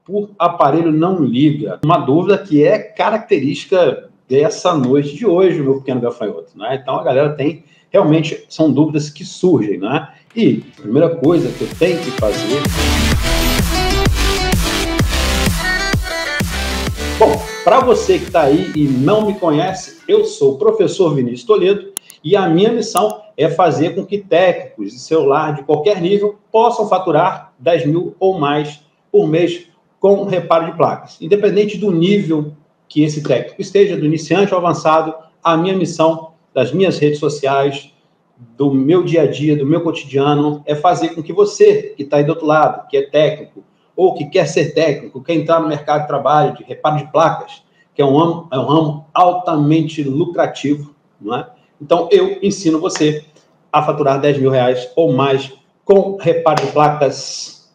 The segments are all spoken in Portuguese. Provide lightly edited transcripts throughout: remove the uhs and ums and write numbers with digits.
por aparelho não liga. Uma dúvida que é característica dessa noite de hoje, meu pequeno gafanhoto, né? Então a galera tem, realmente, são dúvidas que surgem, né? E a primeira coisa que eu tenho que fazer... Bom, para você que está aí e não me conhece, eu sou o professor Vinícius Toledo e a minha missão é fazer com que técnicos de celular de qualquer nível possam faturar 10 mil ou mais por mês com reparo de placas. Independente do nível que esse técnico esteja, do iniciante ao avançado, a minha missão das minhas redes sociais, do meu dia a dia, do meu cotidiano, é fazer com que você que está aí do outro lado, que é técnico, ou que quer ser técnico, quer entrar no mercado de trabalho, de reparo de placas, que é um ramo altamente lucrativo, não é? Então, eu ensino você a faturar 10 mil reais ou mais com reparo de placas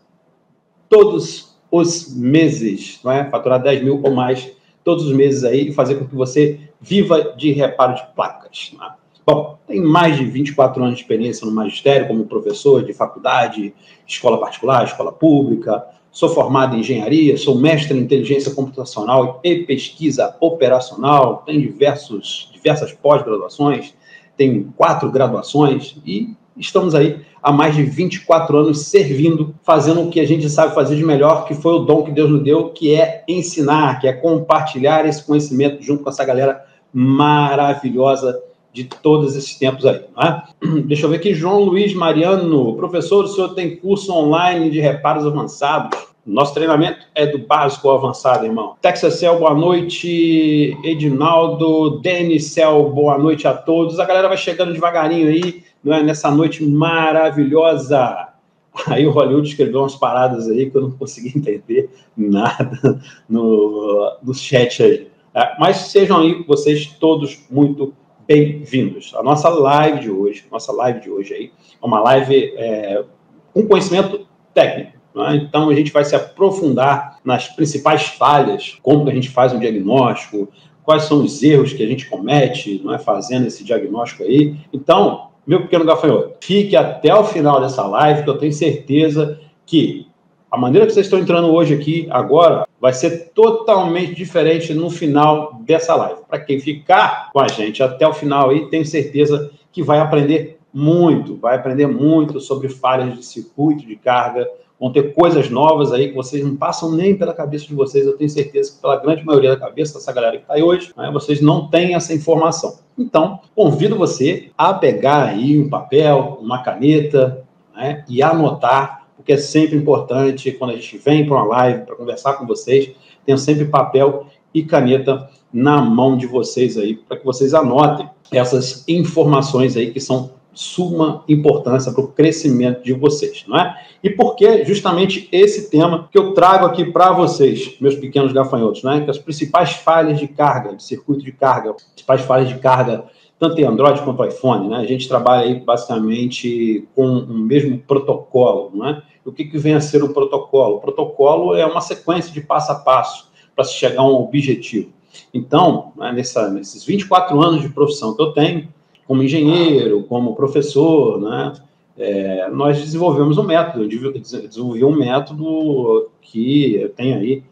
todos os meses, não é? Faturar 10 mil ou mais todos os meses aí e fazer com que você viva de reparo de placas, não é? Bom, tem mais de 24 anos de experiência no magistério como professor de faculdade, escola particular, escola pública. Sou formado em engenharia, sou mestre em inteligência computacional e pesquisa operacional, tenho diversas pós-graduações, tenho 4 graduações e estamos aí há mais de 24 anos servindo, fazendo o que a gente sabe fazer de melhor, que foi o dom que Deus nos deu, que é ensinar, que é compartilhar esse conhecimento junto com essa galera maravilhosa de todos esses tempos aí, não é? Deixa eu ver aqui, João Luiz Mariano. Professor, o senhor tem curso online de reparos avançados? Nosso treinamento é do básico ao avançado, irmão. Texacel, boa noite. Edinaldo, Denicel, boa noite a todos. A galera vai chegando devagarinho aí, não é? Nessa noite maravilhosa. Aí o Hollywood escreveu umas paradas aí que eu não consegui entender nada no chat aí. Mas sejam aí vocês todos muito bem-vindos. A nossa live de hoje aí, é uma live com conhecimento técnico. Né? Então, a gente vai se aprofundar nas principais falhas, como que a gente faz um diagnóstico, quais são os erros que a gente comete, não é, fazendo esse diagnóstico aí. Então, meu pequeno gafanhoto, fique até o final dessa live, que eu tenho certeza que a maneira que vocês estão entrando hoje aqui, agora, vai ser totalmente diferente no final dessa live. Para quem ficar com a gente até o final aí, tenho certeza que vai aprender muito sobre falhas de circuito de carga, vão ter coisas novas aí que vocês não passam nem pela cabeça de vocês. Eu tenho certeza que pela grande maioria da cabeça dessa galera que está aí hoje, né, vocês não têm essa informação. Então, convido você a pegar aí um papel, uma caneta, né, e anotar, porque é sempre importante, quando a gente vem para uma live, para conversar com vocês, tenham sempre papel e caneta na mão de vocês aí, para que vocês anotem essas informações aí que são suma importância para o crescimento de vocês, não é? E por que justamente esse tema que eu trago aqui para vocês, meus pequenos gafanhotos, né? Que as principais falhas de carga, de circuito de carga, as principais falhas de carga, tanto em Android quanto iPhone, né? A gente trabalha aí basicamente com o mesmo protocolo, não é? O que vem a ser o protocolo? O protocolo é uma sequência de passo a passo para se chegar a um objetivo. Então, né, nesses 24 anos de profissão que eu tenho, como engenheiro, como professor, né, nós desenvolvemos um método. Eu desenvolvi um método que tem aí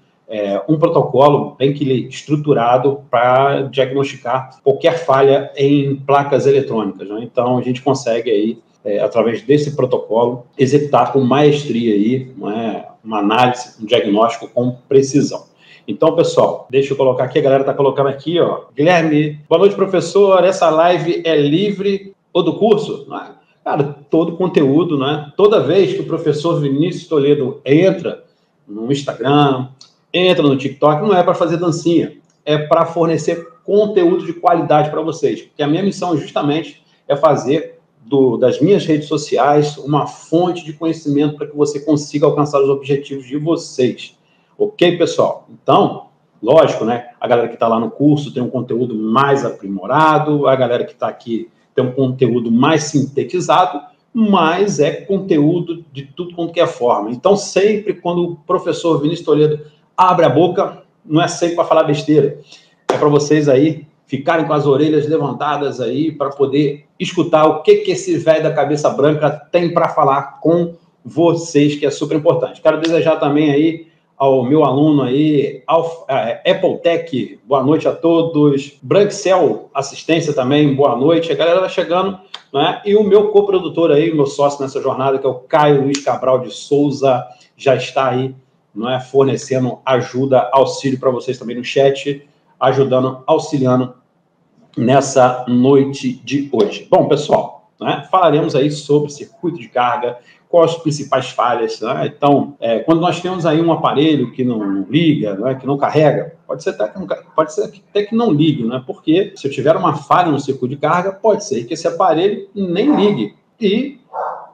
um protocolo bem que estruturado para diagnosticar qualquer falha em placas eletrônicas, né? Então, a gente consegue aí, através desse protocolo, executar com maestria aí, uma análise, um diagnóstico com precisão. Então, pessoal, deixa eu colocar aqui, a galera está colocando aqui, ó. Guilherme, boa noite, professor. Essa live é livre ou do curso? Cara, todo conteúdo, né? Toda vez que o professor Vinícius Toledo entra no Instagram, entra no TikTok, não é para fazer dancinha, é para fornecer conteúdo de qualidade para vocês. Porque a minha missão justamente é fazer das minhas redes sociais uma fonte de conhecimento para que você consiga alcançar os objetivos de vocês. Ok, pessoal? Então, lógico, né? A galera que está lá no curso tem um conteúdo mais aprimorado, a galera que está aqui tem um conteúdo mais sintetizado, mas é conteúdo de tudo quanto que é forma. Então, sempre quando o professor Vinícius Toledo abre a boca, não é sempre para falar besteira. É para vocês aí ficarem com as orelhas levantadas aí para poder escutar o que esse velho da cabeça branca tem para falar com vocês, que é super importante. Quero desejar também aí ao meu aluno aí, Apple Tech, boa noite a todos. Brancel Assistência também, boa noite. A galera vai chegando, né? E o meu coprodutor aí, meu sócio nessa jornada, que é o Caio Luiz Cabral de Souza, já está aí, não é, fornecendo ajuda, auxílio para vocês também no chat, ajudando, auxiliando nessa noite de hoje. Bom, pessoal, né, falaremos aí sobre circuito de carga, quais as principais falhas, né? Então, quando nós temos aí um aparelho que não liga, né, que não carrega, pode ser até que não ligue, né? Porque se eu tiver uma falha no circuito de carga, pode ser que esse aparelho nem ligue. E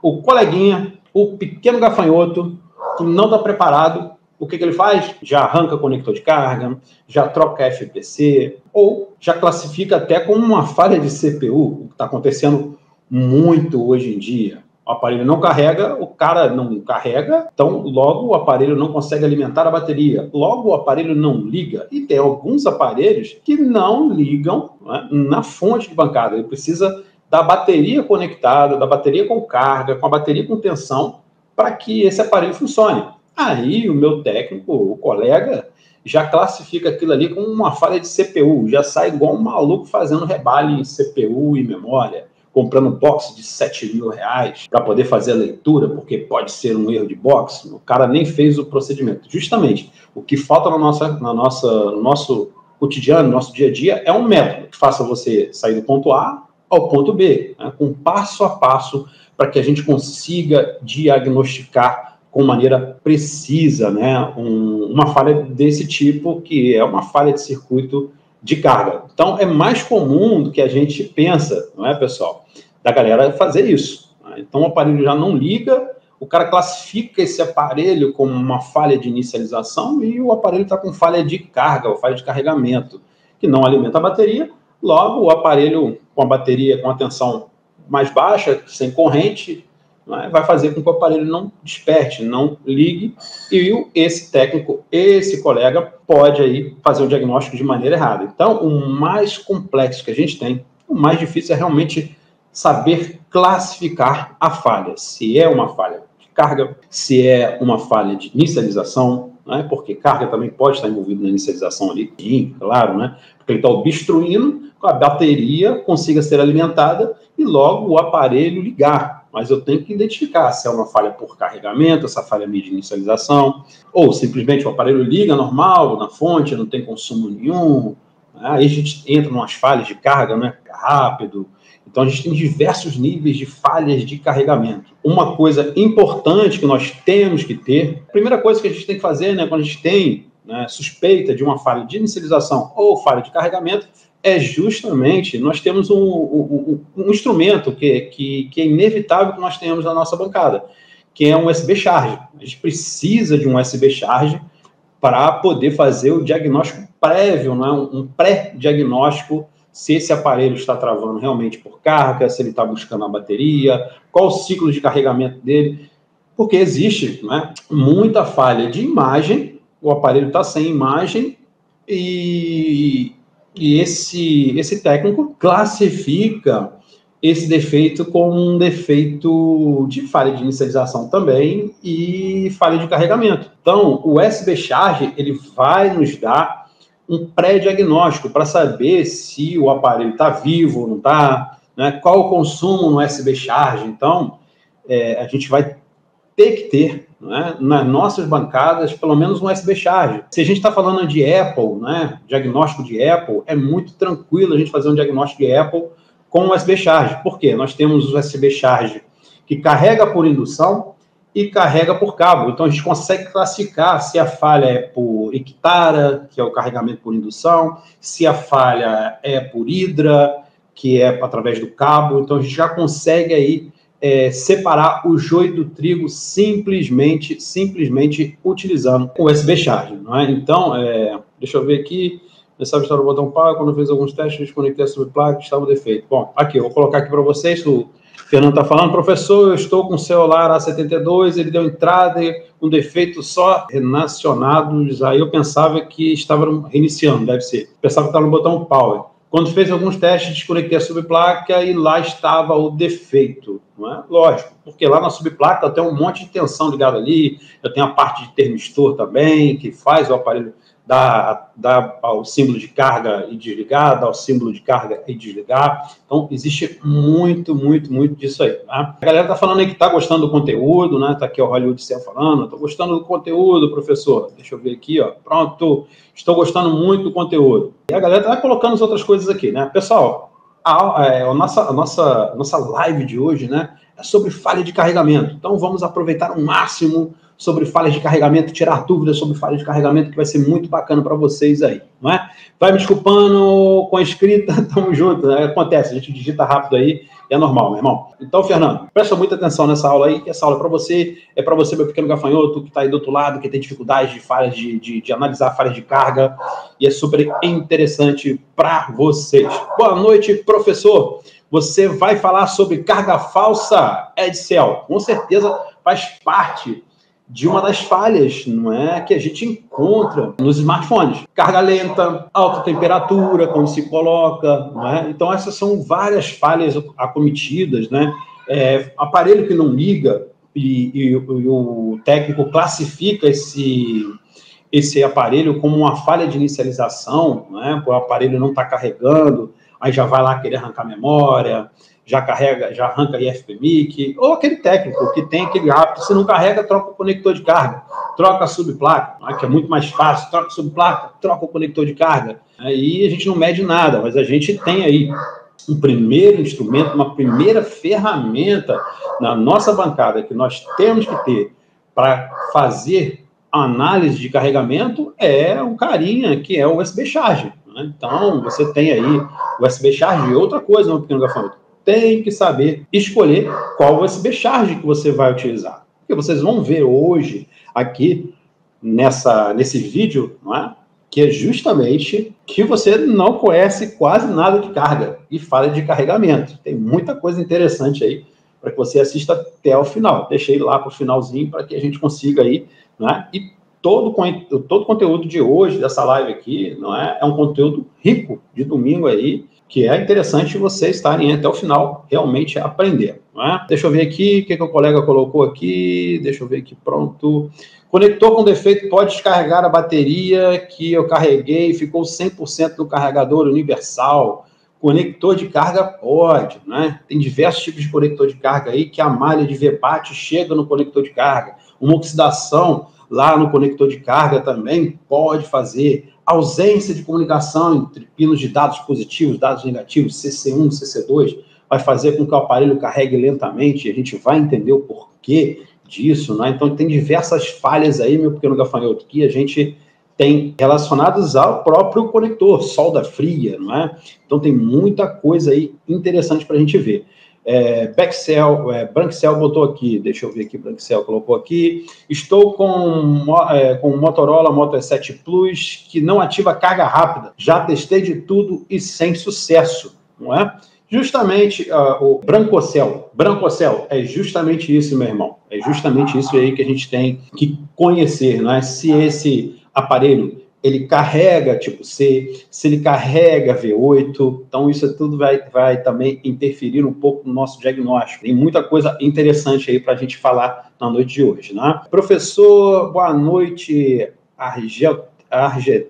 o coleguinha, o pequeno gafanhoto, que não está preparado, o que ele faz? Já arranca conector de carga, já troca FPC, ou já classifica até como uma falha de CPU, o que está acontecendo muito hoje em dia. O aparelho não carrega, o cara não carrega, então logo o aparelho não consegue alimentar a bateria, logo o aparelho não liga. E tem alguns aparelhos que não ligam, né, na fonte de bancada. Ele precisa da bateria conectada, da bateria com carga, com a bateria com tensão, para que esse aparelho funcione. Aí o meu técnico, o colega, já classifica aquilo ali como uma falha de CPU, já sai igual um maluco fazendo rebale em CPU e memória, comprando um box de R$7.000 para poder fazer a leitura, porque pode ser um erro de box. O cara nem fez o procedimento. Justamente, o que falta no nosso cotidiano, no nosso dia a dia, é um método que faça você sair do ponto A ao ponto B, né, com passo a passo, para que a gente consiga diagnosticar com maneira precisa, né, uma falha desse tipo, que é uma falha de circuito de carga. Então, é mais comum do que a gente pensa, não é, pessoal? Da galera fazer isso. Né? Então, o aparelho já não liga, o cara classifica esse aparelho como uma falha de inicialização e o aparelho está com falha de carga, ou falha de carregamento, que não alimenta a bateria. Logo, o aparelho com a bateria com a tensão mais baixa, sem corrente, né, vai fazer com que o aparelho não desperte, não ligue, e esse técnico, esse colega, pode aí fazer o diagnóstico de maneira errada. Então, o mais complexo que a gente tem, o mais difícil é realmente saber classificar a falha. Se é uma falha de carga, se é uma falha de inicialização, né, porque carga também pode estar envolvida na inicialização ali, sim, claro, né, porque ele está obstruindo que a bateria consiga ser alimentada e logo o aparelho ligar. Mas eu tenho que identificar se é uma falha por carregamento, essa falha de inicialização, ou simplesmente o aparelho liga normal, na fonte, não tem consumo nenhum. Aí a gente entra em umas falhas de carga, né, rápido. Então a gente tem diversos níveis de falhas de carregamento. Uma coisa importante que nós temos que ter, a primeira coisa que a gente tem que fazer, né, quando a gente tem, né, suspeita de uma falha de inicialização ou falha de carregamento, é justamente, nós temos um instrumento que é inevitável que nós tenhamos na nossa bancada, que é um USB Charge. A gente precisa de um USB Charge para poder fazer o diagnóstico prévio, né? Um pré-diagnóstico, se esse aparelho está travando realmente por carga, se ele está buscando a bateria, qual o ciclo de carregamento dele, porque existe, né, muita falha de imagem, o aparelho está sem imagem e esse técnico classifica esse defeito como um defeito de falha de inicialização também e falha de carregamento. Então, o USB Charge, ele vai nos dar um pré-diagnóstico para saber se o aparelho está vivo ou não está, né? Qual o consumo no USB Charge. Então, a gente vai ter que ter, né, nas nossas bancadas, pelo menos um USB Charge. Se a gente está falando de Apple, né, diagnóstico de Apple, é muito tranquilo a gente fazer um diagnóstico de Apple com USB Charge. Por quê? Nós temos o USB Charge que carrega por indução e carrega por cabo. Então, a gente consegue classificar se a falha é por Ictara, que é o carregamento por indução, se a falha é por Hydra, que é através do cabo. Então, a gente já consegue aí separar o joio do trigo simplesmente utilizando o USB Charge. Não é? Então, deixa eu ver aqui. Sabe estar no botão pá, quando eu fiz alguns testes, desconectei a subplaca, estava defeito. Bom, aqui, eu vou colocar aqui para vocês, o Fernando está falando, professor, eu estou com o celular A72, ele deu entrada e um defeito só relacionados, aí eu pensava que estava reiniciando, deve ser. Pensava que estava no botão Power. Quando fez alguns testes, desconectei a subplaca e lá estava o defeito, não é? Lógico, porque lá na subplaca eu tenho um monte de tensão ligada ali, eu tenho a parte de termistor também, que faz o aparelho dar ao símbolo de carga e desligar, dar ao símbolo de carga e desligar. Então, existe muito disso aí. Tá? A galera tá falando aí que tá gostando do conteúdo, né? Tá aqui o Hollywood Cell falando, tô gostando do conteúdo, professor. Deixa eu ver aqui, ó. Pronto, estou gostando muito do conteúdo. E a galera tá colocando as outras coisas aqui, né? Pessoal, a nossa live de hoje, né? É sobre falha de carregamento. Então, vamos aproveitar o máximo sobre falhas de carregamento, tirar dúvidas sobre falhas de carregamento, que vai ser muito bacana para vocês aí, não é? Vai me desculpando com a escrita, tamo junto, né? Acontece, a gente digita rápido aí, é normal, meu irmão. Então, Fernando, presta muita atenção nessa aula aí, que essa aula é para você, meu pequeno gafanhoto, que está aí do outro lado, que tem dificuldade de falhas de analisar falhas de carga, e é super interessante para vocês. Boa noite, professor. Você vai falar sobre carga falsa, Edsel. Com certeza faz parte de uma das falhas, não é, que a gente encontra nos smartphones. Carga lenta, alta temperatura, quando se coloca, não é? Então, essas são várias falhas acometidas, né? Aparelho que não liga e o técnico classifica esse aparelho como uma falha de inicialização, né? O aparelho não está carregando, aí já vai lá querer arrancar memória, já arranca IFPMIC, ou aquele técnico que tem aquele hábito, se não carrega, troca o conector de carga, troca a subplaca, né, que é muito mais fácil, troca a subplaca, troca o conector de carga. Aí a gente não mede nada, mas a gente tem aí um primeiro instrumento, uma primeira ferramenta na nossa bancada que nós temos que ter para fazer a análise de carregamento é um carinha que é o USB Charge. Né? Então, você tem aí o USB Charge e outra coisa, meu pequeno gafanhoto. Tem que saber escolher qual USB Charge que você vai utilizar. Porque vocês vão ver hoje, aqui, nesse vídeo, não é? Que é justamente que você não conhece quase nada de carga e falha de carregamento. Tem muita coisa interessante aí para que você assista até o final. Deixei lá para o finalzinho para que a gente consiga aí, não é? E todo o conteúdo de hoje, dessa live aqui, não é? É um conteúdo rico de domingo aí, que é interessante vocês estarem até o final realmente a aprender. Não é? Deixa eu ver aqui, o que o colega colocou aqui, deixa eu ver aqui, pronto. Conector com defeito pode descarregar a bateria que eu carreguei e ficou 100% do carregador universal. Conector de carga pode, né? Tem diversos tipos de conector de carga aí que a malha de VBAT chega no conector de carga. Uma oxidação lá no conector de carga também pode fazer. Ausência de comunicação entre pinos de dados positivos, dados negativos, CC1, CC2, vai fazer com que o aparelho carregue lentamente, e a gente vai entender o porquê disso, né? Então, tem diversas falhas aí, meu pequeno gafanhoto, que a gente tem relacionadas ao próprio conector, solda fria, não é? Então, tem muita coisa aí interessante para a gente ver. Branxel botou aqui, deixa eu ver aqui, Branxel colocou aqui, estou com o Motorola Moto E7 Plus, que não ativa carga rápida, já testei de tudo e sem sucesso, não é? Justamente o Brancocel, é justamente isso, meu irmão, é justamente isso aí que a gente tem que conhecer, não é? Se esse aparelho ele carrega tipo C, se ele carrega V8, então isso tudo vai também interferir um pouco no nosso diagnóstico. Tem muita coisa interessante aí para a gente falar na noite de hoje, né? Professor, boa noite, Argetec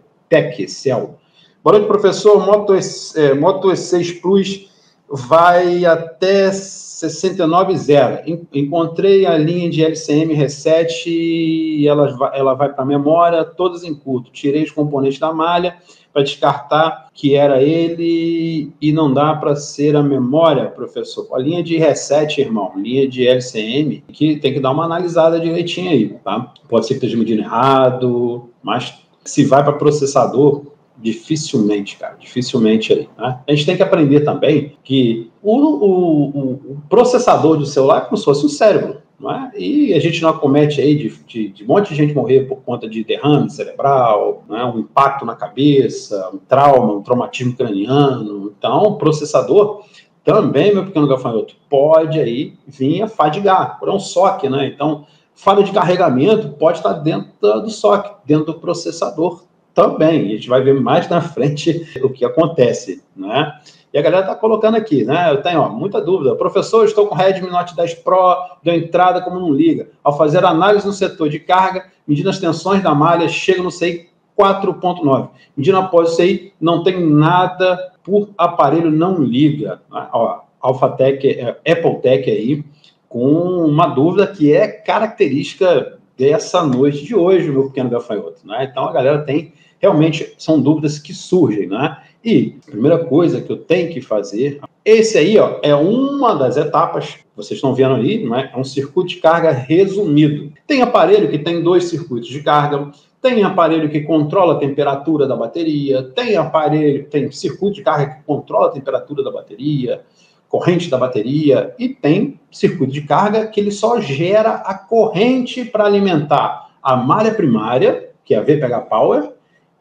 Cel. Boa noite, professor. Moto E6 Plus vai até 69,0. Encontrei a linha de LCM Reset e ela vai para a memória, todas em curto. Tirei os componentes da malha para descartar que era ele e não dá para ser a memória, professor. A linha de reset, irmão, linha de LCM, que tem que dar uma analisada direitinho aí, tá? Pode ser que esteja medindo errado, mas se vai para processador, dificilmente, cara, dificilmente aí, né? A gente tem que aprender também que o processador do celular é como se fosse um cérebro, não é? E a gente não acomete aí de um monte de gente morrer por conta de derrame cerebral, não é? Um impacto na cabeça, um trauma, um traumatismo craniano. Então, o processador também, meu pequeno gafanhoto, pode aí vir a fadigar, por um SOC, né? Então, falha de carregamento pode estar dentro do SOC, dentro do processador também. A gente vai ver mais na frente o que acontece, né? E a galera está colocando aqui, né? Eu tenho muita dúvida. Professor, estou com Redmi Note 10 Pro, deu entrada como não liga. Ao fazer análise no setor de carga, medindo as tensões da malha, chega no CI 4.9. Medindo após o CI, não tem nada por aparelho não liga. Ó, AppleTech aí, com uma dúvida que é característica dessa noite de hoje, meu pequeno gafanhoto, né? Então a galera tem, realmente, são dúvidas que surgem, né? E a primeira coisa que eu tenho que fazer, esse aí, ó, é uma das etapas, vocês estão vendo aí, né? É um circuito de carga resumido. Tem aparelho que tem 2 circuitos de carga, tem aparelho que controla a temperatura da bateria, tem circuito de carga que controla a temperatura da bateria, corrente da bateria, e tem circuito de carga que ele só gera a corrente para alimentar a malha primária, que é a VPH Power,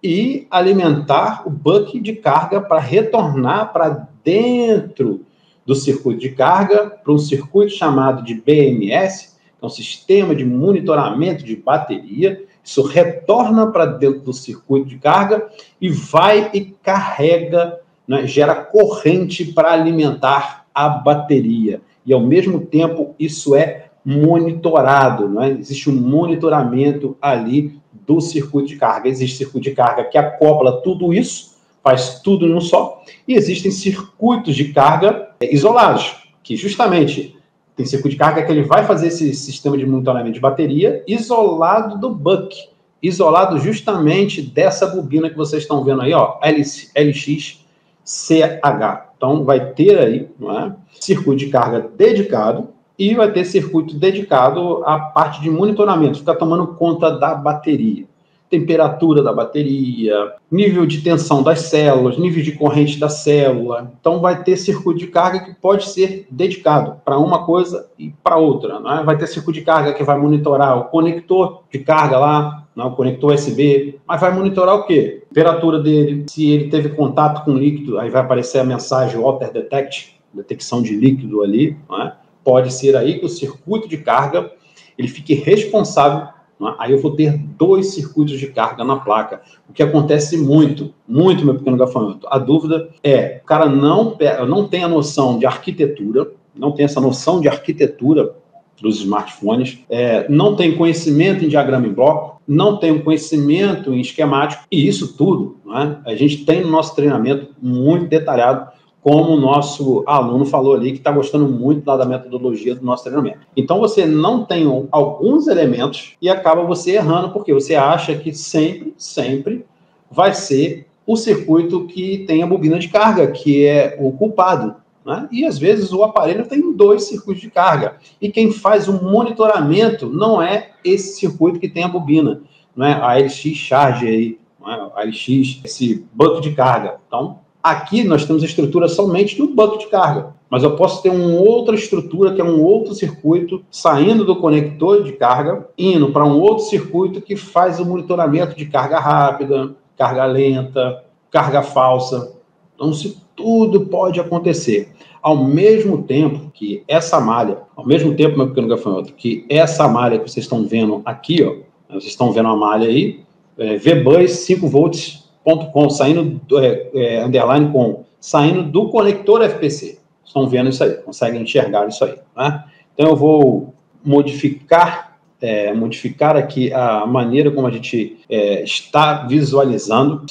e alimentar o buck de carga para retornar para dentro do circuito de carga, para um circuito chamado de BMS, que é um sistema de monitoramento de bateria. Isso retorna para dentro do circuito de carga e vai e carrega, né, gera corrente para alimentar a bateria. E, ao mesmo tempo, isso é monitorado, né? Existe um monitoramento ali do circuito de carga. Existe circuito de carga que acopla tudo isso, faz tudo em um só, e existem circuitos de carga isolados, que justamente tem circuito de carga que ele vai fazer esse sistema de monitoramento de bateria isolado do buck, isolado justamente dessa bobina que vocês estão vendo aí, ó, LXCH. Então, vai ter aí, não é, circuito de carga dedicado e vai ter circuito dedicado à parte de monitoramento, ficar tomando conta da bateria. Temperatura da bateria, nível de tensão das células, nível de corrente da célula. Então, vai ter circuito de carga que pode ser dedicado para uma coisa e para outra, né? Vai ter circuito de carga que vai monitorar o conector de carga lá, né? O conector USB, mas vai monitorar o quê? Temperatura dele, se ele teve contato com líquido, aí vai aparecer a mensagem Water Detect, detecção de líquido ali, né? Pode ser aí que o circuito de carga ele fique responsável. Aí eu vou ter 2 circuitos de carga na placa. O que acontece muito, meu pequeno gafanhoto. A dúvida é, o cara não tem a noção de arquitetura, não tem essa noção de arquitetura dos smartphones, não tem conhecimento em diagrama em bloco, não tem um conhecimento em esquemático, e isso tudo, né, a gente tem no nosso treinamento muito detalhado, como o nosso aluno falou ali, que está gostando muito da metodologia do nosso treinamento. Então, você não tem alguns elementos e acaba você errando, porque você acha que sempre vai ser o circuito que tem a bobina de carga, que é o culpado, né? E, às vezes, o aparelho tem 2 circuitos de carga. E quem faz o monitoramento não é esse circuito que tem a bobina, não é a LX Charge aí, não é a LX, esse buck de carga. Então, aqui nós temos a estrutura somente do buck de carga, mas eu posso ter uma outra estrutura, que é um outro circuito, saindo do conector de carga, indo para um outro circuito que faz o monitoramento de carga rápida, carga lenta, carga falsa. Então, isso tudo pode acontecer. Ao mesmo tempo que essa malha, meu pequeno gafanhoto, que essa malha que vocês estão vendo aqui, ó, vocês estão vendo a malha aí, VBus 5 volts, saindo underline com, saindo do conector FPC. Estão vendo isso aí, conseguem enxergar isso aí, né? Então eu vou modificar aqui a maneira como a gente está visualizando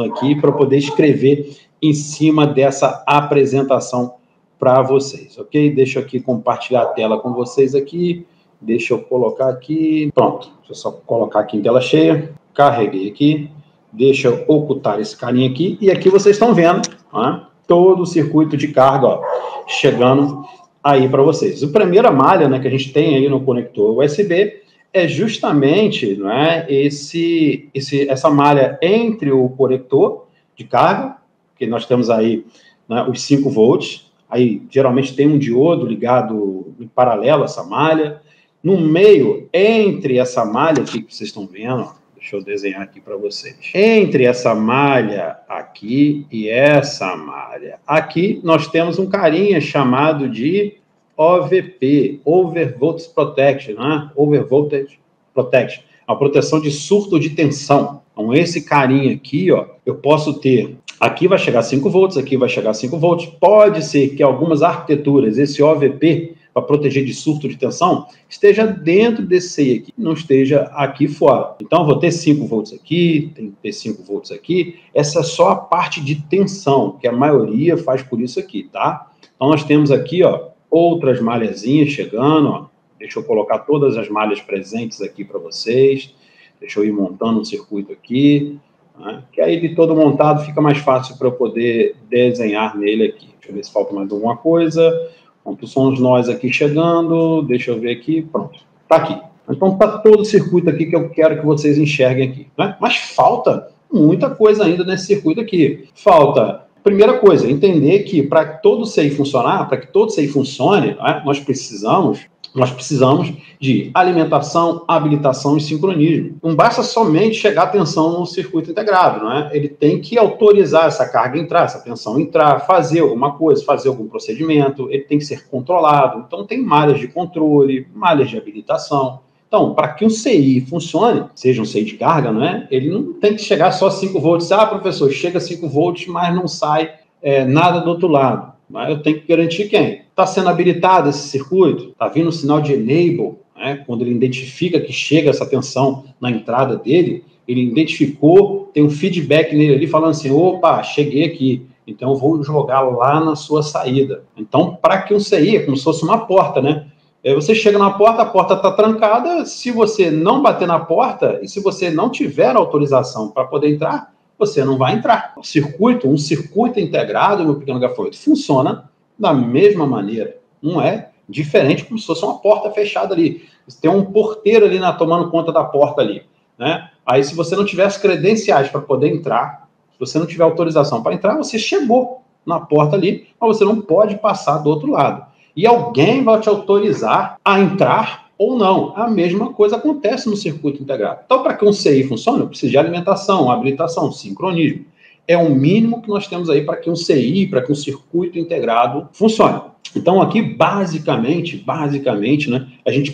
aqui para poder escrever em cima dessa apresentação para vocês, ok? Deixa eu aqui compartilhar a tela com vocês aqui, deixa eu colocar aqui, pronto, deixa eu só colocar aqui em tela cheia, carreguei aqui. Deixa eu ocultar esse carinha aqui. E aqui vocês estão vendo, né, todo o circuito de carga, ó, chegando aí para vocês. A primeira malha, né, que a gente tem aí no conector USB é justamente, né, essa malha entre o conector de carga, que nós temos aí, né, os 5 volts. Aí geralmente tem um diodo ligado em paralelo a essa malha. No meio, entre essa malha aqui que vocês estão vendo, ó, deixa eu desenhar aqui para vocês. Entre essa malha aqui e essa malha aqui, nós temos um carinha chamado de OVP, Over Voltage Protection, né? Over Voltage Protection, a proteção de surto de tensão. Então, esse carinha aqui, ó, eu posso ter, aqui vai chegar 5 volts, aqui vai chegar 5 volts. Pode ser que algumas arquiteturas, esse OVP, para proteger de surto de tensão, esteja dentro desse CI aqui, não esteja aqui fora. Então, eu vou ter 5 volts aqui, tem que ter 5 volts aqui. Essa é só a parte de tensão, que a maioria faz por isso aqui, tá? Então, nós temos aqui, ó, outras malhazinhas chegando, ó. Deixa eu colocar todas as malhas presentes aqui para vocês. Deixa eu ir montando um circuito aqui, né? Que aí de todo montado fica mais fácil para eu poder desenhar nele aqui. Deixa eu ver se falta mais alguma coisa. Pronto, são os nós aqui chegando. Deixa eu ver aqui. Pronto, tá aqui. Então tá todo o circuito aqui que eu quero que vocês enxerguem aqui, né? Mas falta muita coisa ainda nesse circuito aqui. Falta, primeira coisa, entender que para todo CI funcionar, para que todo CI funcione, né, nós precisamos de alimentação, habilitação e sincronismo. Não basta somente chegar a tensão no circuito integrado, não é? Ele tem que autorizar essa carga entrar, essa tensão entrar, fazer alguma coisa, fazer algum procedimento, ele tem que ser controlado. Então, tem malhas de controle, malhas de habilitação. Então, para que um CI funcione, seja um CI de carga, não é? Ele não tem que chegar só 5 volts. Ah, professor, chega 5 volts, mas não sai nada do outro lado. Mas eu tenho que garantir quem? Está sendo habilitado esse circuito? Está vindo um sinal de enable, né? Quando ele identifica que chega essa tensão na entrada dele, ele identificou, tem um feedback nele ali falando assim, opa, cheguei aqui, então eu vou jogar lá na sua saída. Então, para que um CI, é como se fosse uma porta, né? Você chega na porta, a porta está trancada, se você não bater na porta e se você não tiver autorização para poder entrar, você não vai entrar. Um circuito integrado, meu pequeno gafanhoto, funciona da mesma maneira. Não é diferente como se fosse uma porta fechada ali. Tem um porteiro ali tomando conta da porta ali, né? Aí, se você não tiver as credenciais para poder entrar, se você não tiver autorização para entrar, você chegou na porta ali, mas você não pode passar do outro lado. E alguém vai te autorizar a entrar ou não. A mesma coisa acontece no circuito integrado. Então, para que um CI funcione, eu preciso de alimentação, habilitação, sincronismo. É o mínimo que nós temos aí para que um CI, para que um circuito integrado funcione. Então, aqui, basicamente, né, a gente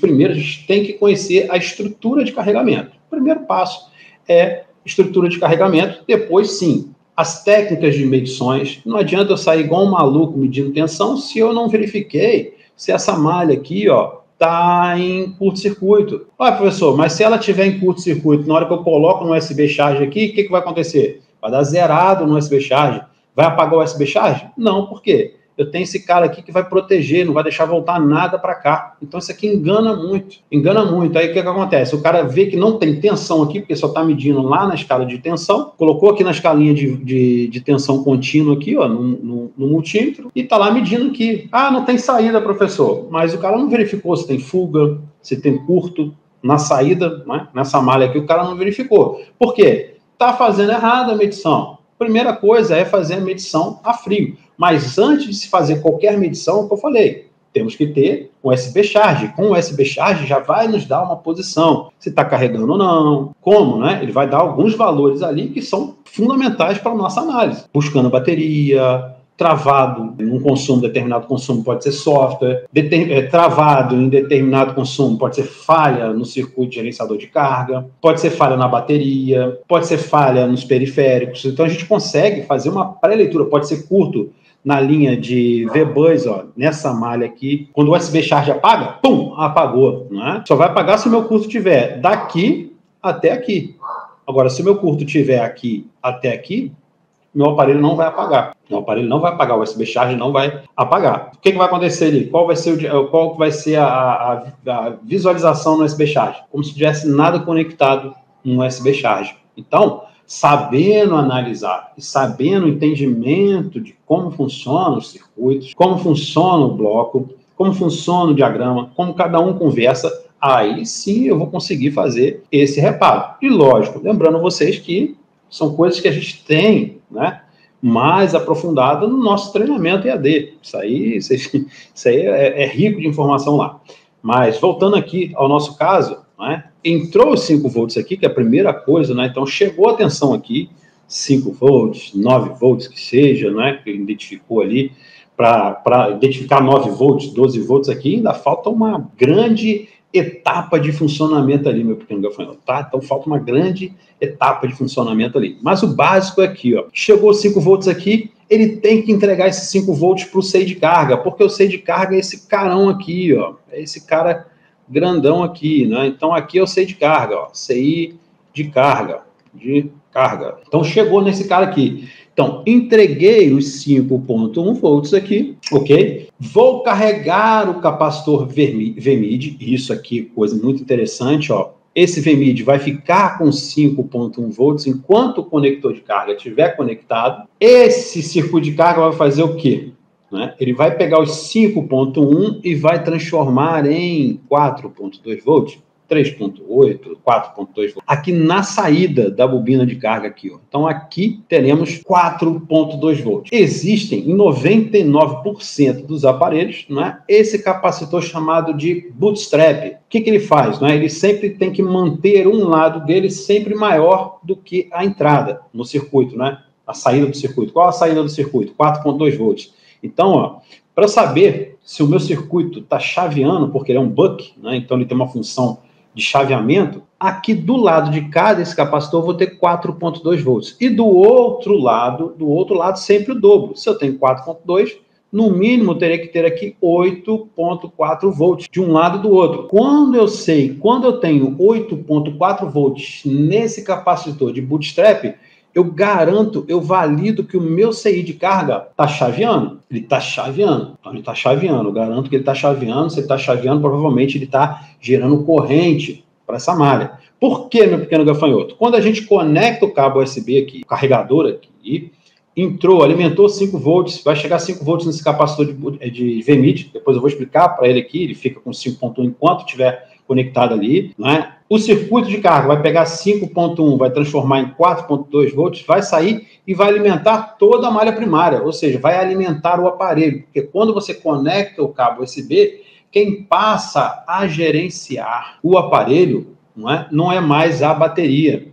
tem que conhecer a estrutura de carregamento. O primeiro passo é estrutura de carregamento, depois, sim, as técnicas de medições. Não adianta eu sair igual um maluco medindo tensão se eu não verifiquei se essa malha aqui, ó, está em curto-circuito. Olha, professor, mas se ela estiver em curto-circuito, na hora que eu coloco no USB Charge aqui, o que vai acontecer? Vai dar zerado no USB Charge. Vai apagar o USB Charge? Não, por quê? Eu tenho esse cara aqui que vai proteger, não vai deixar voltar nada para cá. Então, isso aqui engana muito. Engana muito. Aí, o que acontece? O cara vê que não tem tensão aqui, porque só está medindo lá na escala de tensão, colocou aqui na escalinha de tensão contínua aqui, ó, no multímetro, e está lá medindo aqui. Ah, não tem saída, professor. Mas o cara não verificou se tem fuga, se tem curto na saída, né? Nessa malha aqui, o cara não verificou. Por quê? Está fazendo errado a medição. Primeira coisa é fazer a medição a frio. Mas antes de se fazer qualquer medição, como eu falei, temos que ter um USB Charge. Com o USB Charge já vai nos dar uma posição, se está carregando ou não, como, né? Ele vai dar alguns valores ali que são fundamentais para a nossa análise. Buscando bateria, travado em um consumo, determinado consumo pode ser software, travado em determinado consumo pode ser falha no circuito gerenciador de carga, pode ser falha na bateria, pode ser falha nos periféricos. Então a gente consegue fazer uma pré-leitura, pode ser curto na linha de VBus, ó, nessa malha aqui. Quando o USB Charge apaga, pum, apagou, né? Só vai apagar se o meu curto estiver daqui até aqui. Agora, se o meu curto estiver aqui até aqui, meu aparelho não vai apagar. Meu aparelho não vai apagar, o USB Charge não vai apagar. O que vai acontecer ali? Qual vai ser a visualização no USB Charge? Como se tivesse nada conectado no USB Charge. Então, sabendo analisar e sabendo o entendimento de como funcionam os circuitos, como funciona o bloco, como funciona o diagrama, como cada um conversa, aí sim eu vou conseguir fazer esse reparo. E lógico, lembrando vocês que são coisas que a gente tem, né, mais aprofundado no nosso treinamento EAD. Isso aí é rico de informação lá. Mas, voltando aqui ao nosso caso, né, entrou os 5 volts aqui, que é a primeira coisa, né, então chegou a tensão aqui, 5 volts, 9 volts que seja, né, que ele identificou ali, para identificar 9 volts, 12 volts aqui, ainda falta uma grande etapa de funcionamento ali, meu pequeno gafanhoto, tá? Então falta uma grande etapa de funcionamento ali. Mas o básico é aqui, ó. Chegou 5 volts aqui, ele tem que entregar esses 5 volts para o CI de carga, porque o CI de carga é esse carão aqui, ó. É esse cara grandão aqui, né? Então aqui é o CI de carga, ó. CI de carga. Então chegou nesse cara aqui. Então, entreguei os 5.1 volts aqui, ok? Vou carregar o capacitor VMID, isso aqui, coisa muito interessante, ó. Esse VMID vai ficar com 5.1 volts enquanto o conector de carga estiver conectado. Esse circuito de carga vai fazer o quê? Né? Ele vai pegar os 5.1 e vai transformar em 4.2 volts. 3.8, 4.2 volts, aqui na saída da bobina de carga aqui, ó. Então aqui teremos 4.2 volts. Existem em 99% dos aparelhos, né, esse capacitor chamado de bootstrap. O que ele faz? Né? Ele sempre tem que manter um lado dele sempre maior do que a entrada no circuito, né? A saída do circuito. Qual a saída do circuito? 4.2 volts. Então, ó, para saber se o meu circuito está chaveando, porque ele é um buck, né? Então ele tem uma função de chaveamento, aqui do lado de cá desse capacitor eu vou ter 4.2 volts. E do outro lado sempre o dobro. Se eu tenho 4.2, no mínimo teria que ter aqui 8.4 volts de um lado e do outro. Quando eu tenho 8.4 volts nesse capacitor de bootstrap, eu garanto, eu valido que o meu CI de carga está chaveando. Ele está chaveando. Então, ele está chaveando. Eu garanto que ele está chaveando. Se ele está chaveando, provavelmente ele está gerando corrente para essa malha. Por que, meu pequeno gafanhoto? Quando a gente conecta o cabo USB aqui, o carregador aqui, entrou, alimentou 5 volts, vai chegar 5 volts nesse capacitor de VMID. Depois eu vou explicar para ele aqui. Ele fica com 5.1 enquanto estiver conectado ali, né? O circuito de carga vai pegar 5.1, vai transformar em 4.2 volts, vai sair e vai alimentar toda a malha primária, ou seja, vai alimentar o aparelho, porque quando você conecta o cabo USB, quem passa a gerenciar o aparelho não é mais a bateria,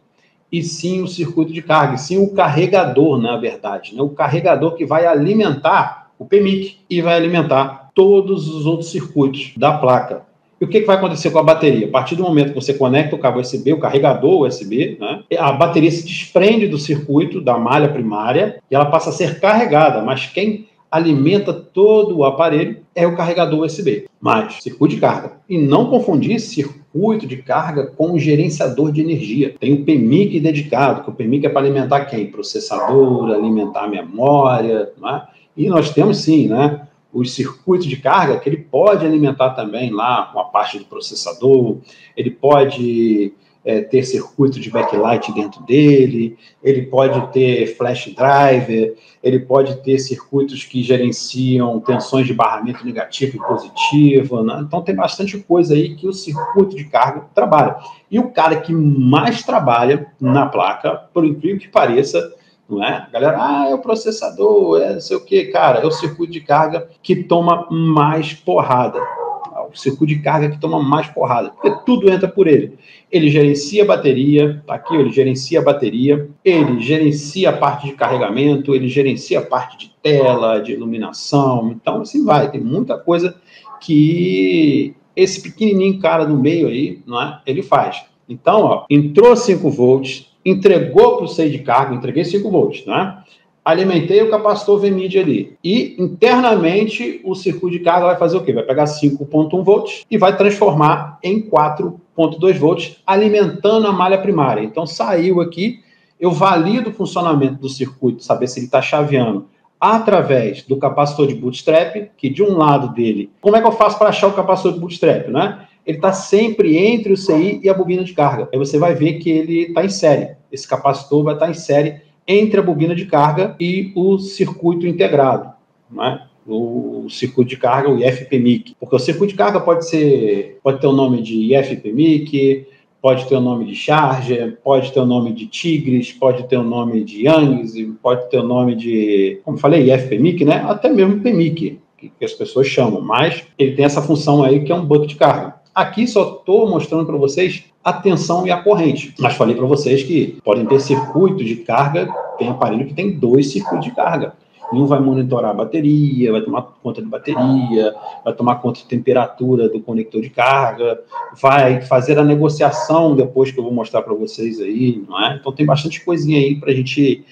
e sim o circuito de carga, e sim o carregador, na verdade, né? O carregador que vai alimentar o PMIC e vai alimentar todos os outros circuitos da placa. E o que vai acontecer com a bateria? A partir do momento que você conecta o cabo USB, o carregador USB, né, a bateria se desprende do circuito, da malha primária, e ela passa a ser carregada, mas quem alimenta todo o aparelho é o carregador USB, mas circuito de carga. E não confundir circuito de carga com o gerenciador de energia. Tem o PMIC dedicado, que o PMIC é para alimentar quem? Processador, alimentar a memória, né? E nós temos sim, né, os circuitos de carga, que ele pode alimentar também lá com a parte do processador, ele pode ter circuito de backlight dentro dele, ele pode ter flash driver, ele pode ter circuitos que gerenciam tensões de barramento negativo e positivo, né? Então tem bastante coisa aí que o circuito de carga trabalha. E o cara que mais trabalha na placa, por incrível que pareça, não é? Galera, é o processador, não sei o que, cara, é o circuito de carga que toma mais porrada. O circuito de carga que toma mais porrada, porque tudo entra por ele. Ele gerencia a bateria, tá aqui, ele gerencia a bateria, ele gerencia a parte de carregamento, ele gerencia a parte de tela, de iluminação, então assim vai, tem muita coisa que esse pequenininho cara no meio aí, não é? Ele faz. Então, ó, entrou 5 volts, entregou para o CI de carga, entreguei 5 volts, né? Alimentei o capacitor VMID ali. E, internamente, o circuito de carga vai fazer o quê? Vai pegar 5.1 volts e vai transformar em 4.2 volts, alimentando a malha primária. Então, saiu aqui, eu valido o funcionamento do circuito, saber se ele está chaveando, através do capacitor de bootstrap, que de um lado dele... Como é que eu faço para achar o capacitor de bootstrap, né? Ele está sempre entre o CI e a bobina de carga. Aí você vai ver que ele está em série. Esse capacitor vai estar em série entre a bobina de carga e o circuito integrado, né? O circuito de carga, o IF-PMIC. Porque o circuito de carga pode ter o nome de IF-PMIC, pode ter o nome de Charger, pode ter o nome de Tigris, pode ter o nome de Yangs, pode ter o nome de, como falei, IF-PMIC, né? Até mesmo PMIC, que as pessoas chamam, mas ele tem essa função aí que é um buck de carga. Aqui só estou mostrando para vocês a tensão e a corrente. Mas falei para vocês que podem ter circuito de carga, tem aparelho que tem 2 circuitos de carga. Em um vai monitorar a bateria, vai tomar conta de bateria, vai tomar conta de temperatura do conector de carga, vai fazer a negociação depois que eu vou mostrar para vocês aí, não é? Então tem bastante coisinha aí para a gente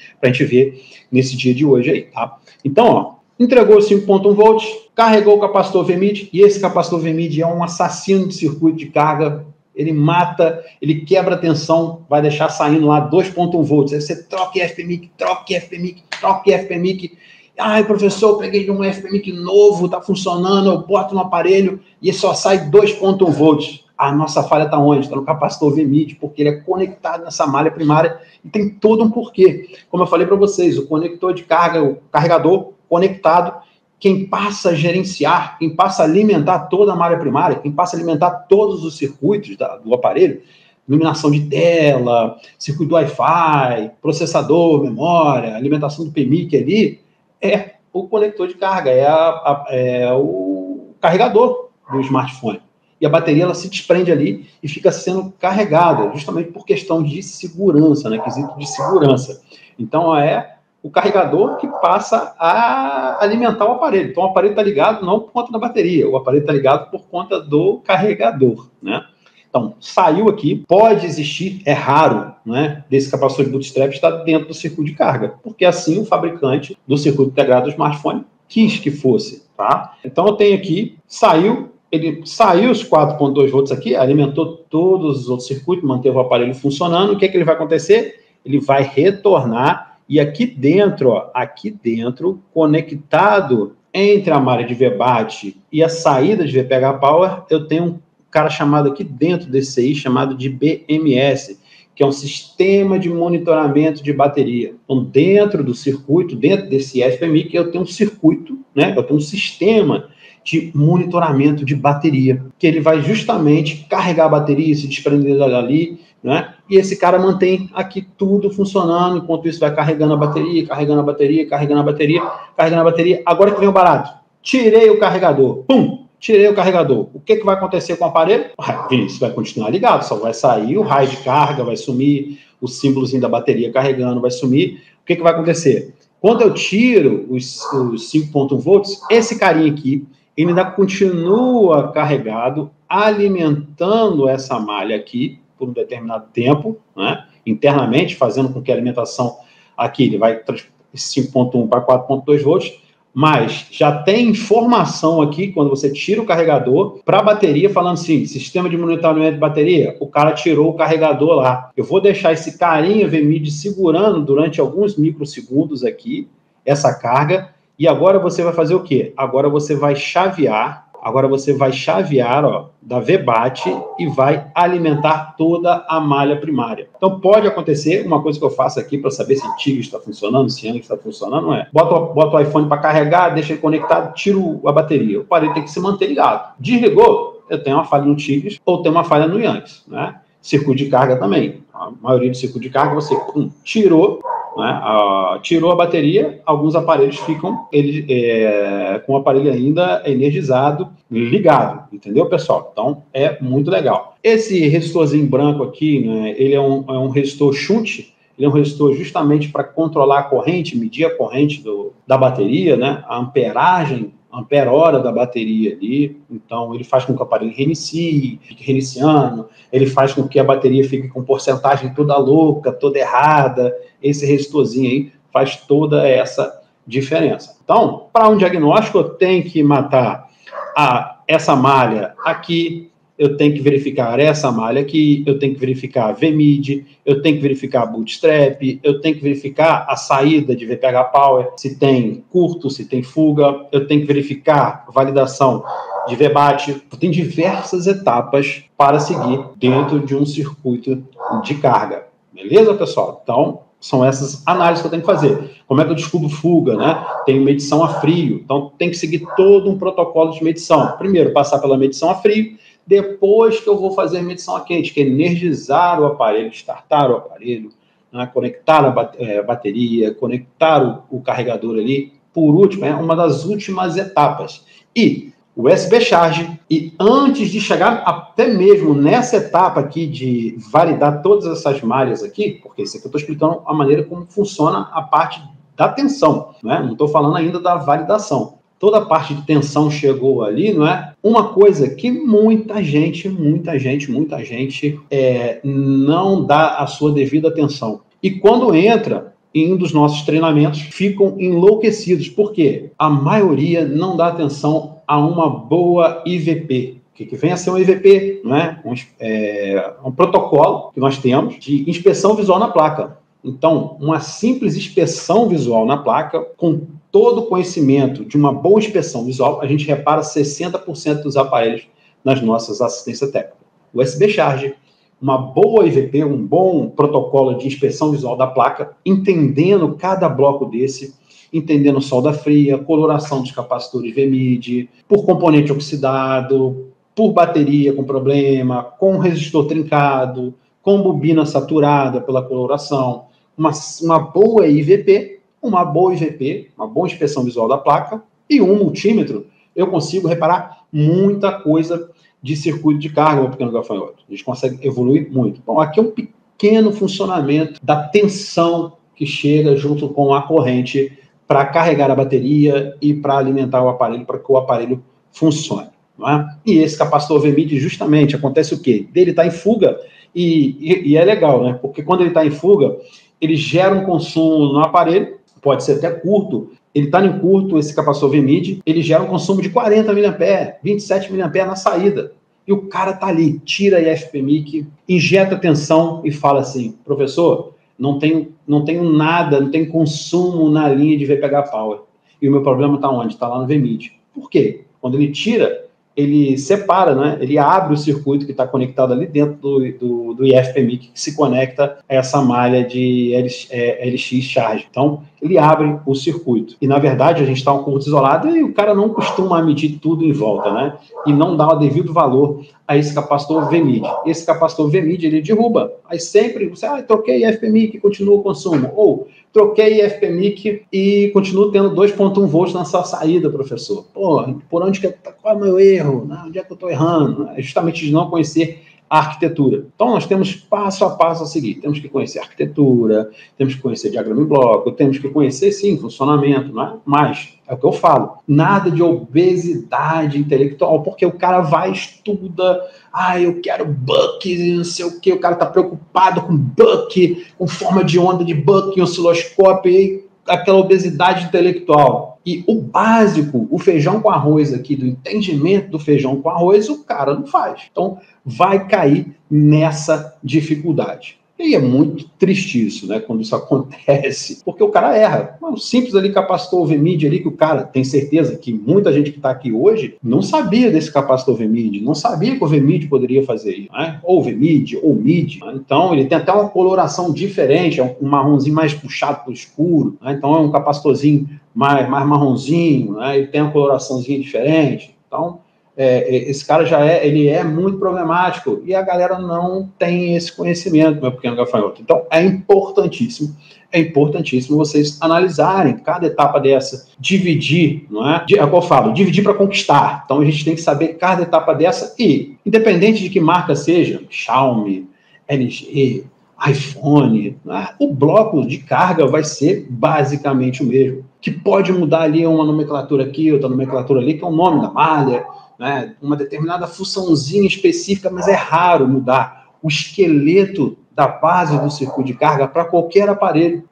ver nesse dia de hoje aí, tá? Então, ó, entregou 5.1 volts, carregou o capacitor VMID, e esse capacitor VMID é um assassino de circuito de carga. Ele mata, ele quebra a tensão, vai deixar saindo lá 2.1 volts. Aí você troca FPMIC, troca FPMIC, troca FPMIC. Ai, professor, eu peguei de um FPMIC novo, tá funcionando, eu boto no aparelho e só sai 2.1 volts. A nossa falha está onde? Está no capacitor VMID, porque ele é conectado nessa malha primária e tem todo um porquê. Como eu falei para vocês, o conector de carga, o carregador conectado, quem passa a gerenciar, quem passa a alimentar toda a malha primária, quem passa a alimentar todos os circuitos do aparelho, iluminação de tela, circuito do Wi-Fi, processador, memória, alimentação do PMIC ali, é o conector de carga, é o carregador do smartphone. E a bateria ela se desprende ali e fica sendo carregada, justamente por questão de segurança, né? Quesito de segurança. Então, é o carregador que passa a alimentar o aparelho. Então, o aparelho está ligado não por conta da bateria, o aparelho está ligado por conta do carregador, né? Então, saiu aqui, pode existir, é raro, né, desse capacitor de bootstrap estar dentro do circuito de carga, porque assim o fabricante do circuito integrado do smartphone quis que fosse, tá? Então, eu tenho aqui, ele saiu os 4.2 volts aqui, alimentou todos os outros circuitos, manteve o aparelho funcionando. O que é que ele vai acontecer? Ele vai retornar. E aqui dentro, ó, conectado entre a malha de VBAT e a saída de VPH Power, eu tenho um cara chamado aqui dentro desse aí, chamado de BMS, que é um sistema de monitoramento de bateria. Então, dentro do circuito, dentro desse FPMIC, eu tenho um circuito, né? Eu tenho um sistema de monitoramento de bateria, que ele vai justamente carregar a bateria, se desprender dali, né? E esse cara mantém aqui tudo funcionando, enquanto isso vai carregando a bateria, carregando a bateria, carregando a bateria, carregando a bateria. Agora que vem o barato, tirei o carregador, pum, tirei o carregador. O que vai acontecer com o aparelho? Vinícius, vai continuar ligado, só vai sair o raio de carga, vai sumir, o símbolozinho da bateria carregando vai sumir. O que vai acontecer? Quando eu tiro os 5.1 volts, esse carinha aqui, ele ainda continua carregado, alimentando essa malha aqui por um determinado tempo, né? Internamente, fazendo com que a alimentação aqui, ele vai 5.1 para 4.2 volts, mas já tem informação aqui, quando você tira o carregador, para a bateria, falando assim, sistema de monitoramento de bateria, o cara tirou o carregador lá. Eu vou deixar esse carinha VMID segurando durante alguns microsegundos aqui, essa carga, e agora você vai fazer o quê? Agora você vai chavear, ó, da VBAT e vai alimentar toda a malha primária. Então pode acontecer, uma coisa que eu faço aqui para saber se Tigre está funcionando, se Anki está funcionando, não é? Bota o iPhone para carregar, deixa ele conectado, tiro a bateria. O aparelho tem que se manter ligado. Desligou, eu tenho uma falha no Tigre ou tenho uma falha no Yankees, né? Circuito de carga também. A maioria do circuito de carga você tirou, né? Tirou a bateria, alguns aparelhos ficam com o aparelho ainda energizado, ligado, entendeu, pessoal? Então, é muito legal. Esse resistorzinho branco aqui, né, ele é um resistor shunt, ele é um resistor justamente para controlar a corrente, medir a corrente da bateria, né, a amperagem, ampere-hora da bateria ali, então ele faz com que o aparelho reinicie, fique reiniciando, ele faz com que a bateria fique com porcentagem toda louca, toda errada. Esse resistorzinho aí faz toda essa diferença. Então, para um diagnóstico, eu tenho que matar essa malha aqui, eu tenho que verificar essa malha aqui, eu tenho que verificar a VMID, eu tenho que verificar a bootstrap, eu tenho que verificar a saída de VPH Power, se tem curto, se tem fuga, eu tenho que verificar a validação de VBAT. Tem diversas etapas para seguir dentro de um circuito de carga. Beleza, pessoal? Então, são essas análises que eu tenho que fazer. Como é que eu descubro fuga, né? Tem medição a frio, então tem que seguir todo um protocolo de medição. Primeiro, passar pela medição a frio, depois que eu vou fazer a medição a quente, que é energizar o aparelho, startar o aparelho, né? Conectar a bateria, conectar o carregador ali. Por último, é uma das últimas etapas. E USB Charge, e antes de chegar até mesmo nessa etapa aqui de validar todas essas malhas aqui, porque isso aqui eu estou explicando a maneira como funciona a parte da tensão, né? Não estou falando ainda da validação. Toda a parte de tensão chegou ali, não é? Uma coisa que muita gente não dá a sua devida atenção. E quando entra em um dos nossos treinamentos, ficam enlouquecidos. Por quê? A maioria não dá atenção a uma boa IVP. O que vem a ser um IVP? Não é? Um protocolo que nós temos de inspeção visual na placa. Então, uma simples inspeção visual na placa, com todo o conhecimento de uma boa inspeção visual, a gente repara 60% dos aparelhos nas nossas assistências técnicas. USB Charge, uma boa IVP, um bom protocolo de inspeção visual da placa, entendendo cada bloco desse, entendendo solda fria, coloração dos capacitores VMID, por componente oxidado, por bateria com problema, com resistor trincado, com bobina saturada pela coloração, uma boa IVP, uma boa inspeção visual da placa e um multímetro, eu consigo reparar muita coisa de circuito de carga, meu pequeno gafanhoto. A gente consegue evoluir muito. Bom, aqui é um pequeno funcionamento da tensão que chega junto com a corrente para carregar a bateria e para alimentar o aparelho, para que o aparelho funcione. Não é? E esse capacitor VMID, justamente, acontece o quê? Ele está em fuga e é legal, né? Porque quando ele está em fuga, ele gera um consumo no aparelho, pode ser até curto. Ele está em curto, esse capacitor VMID, ele gera um consumo de 40 mA, 27 mA na saída. E o cara está ali, tira a IFPMIC, injeta tensão e fala assim, professor, não tenho nada, não tem consumo na linha de VPH Power. E o meu problema está onde? Está lá no VMID. Por quê? Quando ele tira, ele separa, né? Ele abre o circuito que está conectado ali dentro do IFPMIC, que se conecta a essa malha de LX Charge. Então, ele abre o circuito. E, na verdade, a gente está um curto isolado e o cara não costuma medir tudo em volta, né? E não dá o devido valor a esse capacitor VMID. Esse capacitor VMID, ele derruba. Aí sempre, você, troquei IFPMIC e continua o consumo. Ou, troquei IFPMIC e continuo tendo 2.1 volts na sua saída, professor. Pô, por onde que qual é o meu erro? Onde é que eu estou errando? É justamente de não conhecer a arquitetura. Então, nós temos passo a passo a seguir. Temos que conhecer a arquitetura, temos que conhecer diagrama em bloco, temos que conhecer, sim, funcionamento, não é? Mas, é o que eu falo, nada de obesidade intelectual, porque o cara vai, estuda, eu quero buck, não sei o quê, o cara está preocupado com buck, com forma de onda de buck, osciloscópio, e aquela obesidade intelectual. E o básico, o feijão com arroz aqui, do entendimento do feijão com arroz, o cara não faz. Então, vai cair nessa dificuldade. E é muito triste isso, né, quando isso acontece, porque o cara erra. Um simples ali capacitor VMID ali, que o cara tem certeza que muita gente que está aqui hoje não sabia desse capacitor VMID, não sabia que o VMID poderia fazer isso, né? Ou VMID, ou MID. Né? Então, ele tem até uma coloração diferente, é um marronzinho mais puxado para o escuro, né? Então é um capacitorzinho mais marronzinho, né? Ele tem uma coloraçãozinha diferente. Então, esse cara ele é muito problemático e a galera não tem esse conhecimento, meu pequeno gafanhoto. Então, é importantíssimo vocês analisarem cada etapa dessa, dividir, não é? É o que eu falo, dividir para conquistar. Então, a gente tem que saber cada etapa dessa e, independente de que marca seja, Xiaomi, LG, iPhone, né? O bloco de carga vai ser basicamente o mesmo. Que pode mudar ali uma nomenclatura aqui, outra nomenclatura ali, que é o nome da malha, né? Uma determinada funçãozinha específica, mas é raro mudar o esqueleto da base do circuito de carga para qualquer aparelho,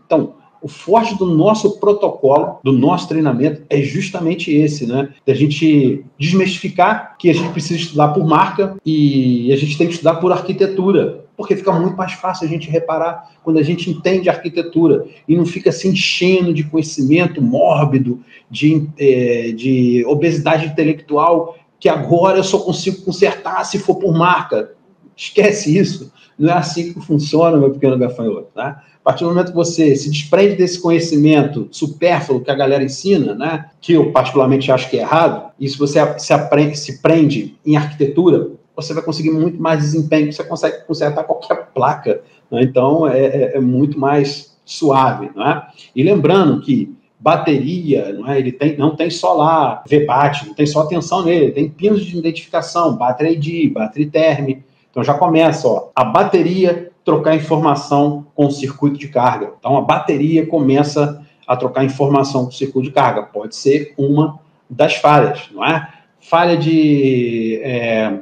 Então, o forte do nosso protocolo, do nosso treinamento, é justamente esse, né? Da gente desmistificar que a gente precisa estudar por marca e a gente tem que estudar por arquitetura, porque fica muito mais fácil a gente reparar quando a gente entende a arquitetura e não fica se enchendo de conhecimento mórbido, de obesidade intelectual, que agora eu só consigo consertar se for por marca. Esquece isso. Não é assim que funciona, meu pequeno gafanhoto, né? A partir do momento que você se desprende desse conhecimento supérfluo que a galera ensina, né, que eu particularmente acho que é errado, e se você se prende em arquitetura, você vai conseguir muito mais desempenho, você consegue consertar qualquer placa, né? Então é muito mais suave, né? E lembrando que bateria, não é? Ele não tem só lá VBAT, não tem só tensão nele, tem pinos de identificação, Battery ID, Battery Term. Então já começa, a bateria trocar informação com o circuito de carga. Então, a bateria começa a trocar informação com o circuito de carga. Pode ser uma das falhas, não é? Falha de,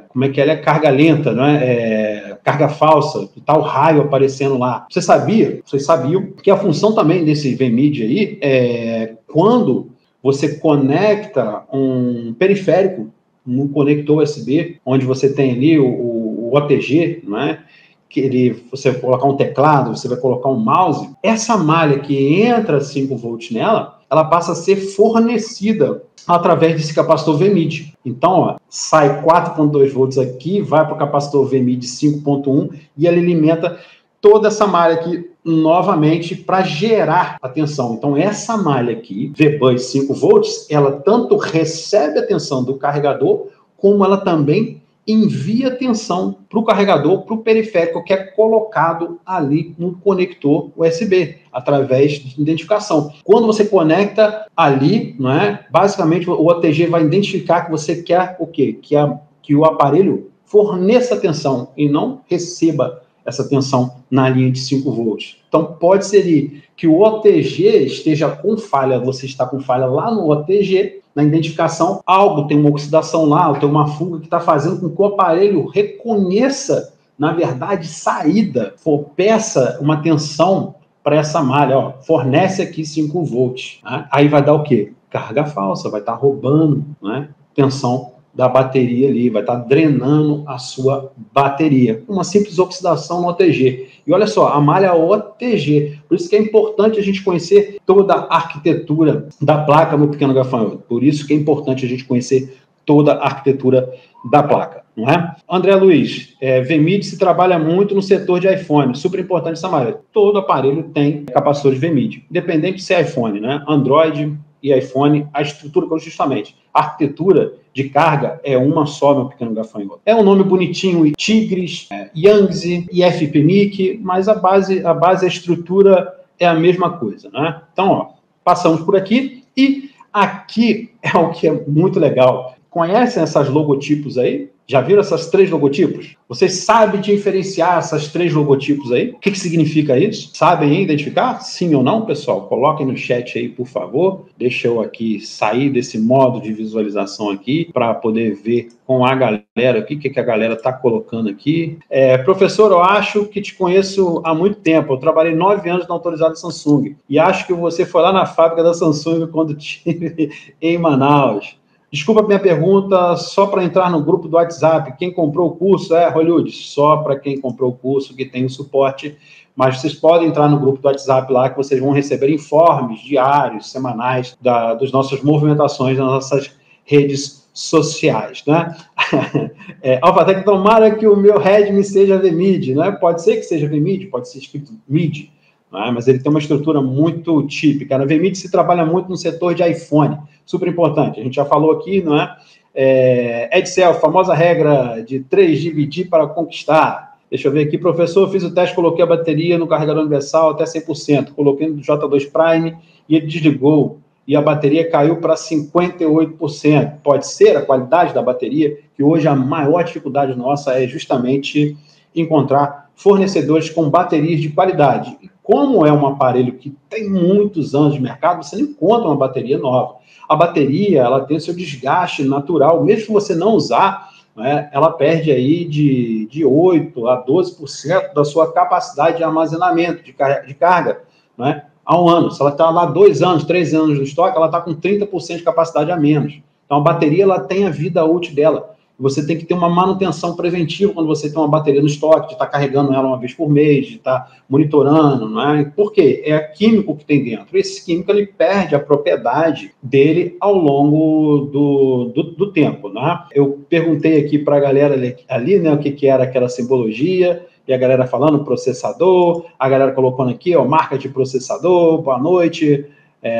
como é que ela é? Carga lenta, não é? Carga falsa, que tá o raio aparecendo lá. Vocês sabiam que a função também desse VMID aí é quando você conecta um periférico no conector USB, onde você tem ali o OTG, não é? Você vai colocar um teclado, você vai colocar um mouse, essa malha que entra 5 volts nela, ela passa a ser fornecida através desse capacitor VMID. Então, ó, sai 4.2 volts aqui, vai para o capacitor VMID 5.1 e ele alimenta toda essa malha aqui novamente para gerar a tensão. Então, essa malha aqui, VBus 5 volts, ela tanto recebe a tensão do carregador, como ela também envia tensão para o carregador, para o periférico que é colocado ali no conector USB, através de identificação. Quando você conecta ali, não é? Basicamente o OTG vai identificar que você quer o quê? Que o aparelho forneça tensão e não receba essa tensão na linha de 5 volts. Então, pode ser que o OTG esteja com falha, você está com falha lá no OTG, na identificação, algo tem uma oxidação lá, ou tem uma fuga que está fazendo com que o aparelho reconheça, na verdade, saída, peça uma tensão para essa malha, ó, fornece aqui 5 volts. Né? Aí vai dar o quê? Carga falsa, vai estar roubando, né? Tensão da bateria ali, vai estar drenando a sua bateria. Uma simples oxidação no OTG. E olha só, a malha OTG. Por isso que é importante a gente conhecer toda a arquitetura da placa no pequeno gafanhoto. Por isso que é importante a gente conhecer toda a arquitetura da placa, não é? André Luiz, VMID se trabalha muito no setor de iPhone. Super importante essa malha. Todo aparelho tem capacitor de VMID. Independente se é iPhone, né? Android e iPhone, a estrutura, justamente, a arquitetura de carga é uma só, meu pequeno gafanhoto. É um nome bonitinho, Tigris, Yangtze e FPMIC, mas a base, a estrutura é a mesma coisa, né? Então, ó, passamos por aqui e aqui é o que é muito legal. Conhecem essas logotipos aí? Já viram essas 3 logotipos? Vocês sabem diferenciar essas 3 logotipos aí? O que significa isso? Sabem identificar? Sim ou não, pessoal? Coloquem no chat aí, por favor. Deixa eu aqui sair desse modo de visualização aqui para poder ver com a galera aqui, o que a galera está colocando aqui. Professor, eu acho que te conheço há muito tempo. Eu trabalhei 9 anos na autorizada Samsung e acho que você foi lá na fábrica da Samsung quando estive em Manaus. Desculpa a minha pergunta, só para entrar no grupo do WhatsApp. Quem comprou o curso, Hollywood, só para quem comprou o curso que tem o suporte. Mas vocês podem entrar no grupo do WhatsApp lá, que vocês vão receber informes diários, semanais, das nossas movimentações nas nossas redes sociais, né? Alphatec, tomara que o meu Redmi seja VMID, né? Pode ser que seja VMID, pode ser escrito MID, né? Mas ele tem uma estrutura muito típica. Na VMID se trabalha muito no setor de iPhone, super importante. A gente já falou aqui, não é? Edsel, famosa regra de 3 dividir para conquistar. Deixa eu ver aqui, professor, fiz o teste, coloquei a bateria no carregador universal até 100%, coloquei no J2 Prime e ele desligou, e a bateria caiu para 58%. Pode ser a qualidade da bateria, que hoje a maior dificuldade nossa é justamente encontrar fornecedores com baterias de qualidade. E como é um aparelho que tem muitos anos de mercado, você não encontra uma bateria nova. A bateria, ela tem seu desgaste natural, mesmo que você não usar, né, ela perde aí de 8% a 12% da sua capacidade de armazenamento, de carga, né, há um ano. Se ela está lá 2 anos, 3 anos no estoque, ela está com 30% de capacidade a menos. Então, a bateria, ela tem a vida útil dela. Você tem que ter uma manutenção preventiva quando você tem uma bateria no estoque, de estar carregando ela uma vez por mês, de estar monitorando, não é? Por quê? É químico que tem dentro. Esse químico, ele perde a propriedade dele ao longo do tempo, né? Eu perguntei aqui para a galera ali, né, o que era aquela simbologia, e a galera falando processador, a galera colocando aqui, ó, marca de processador, boa noite.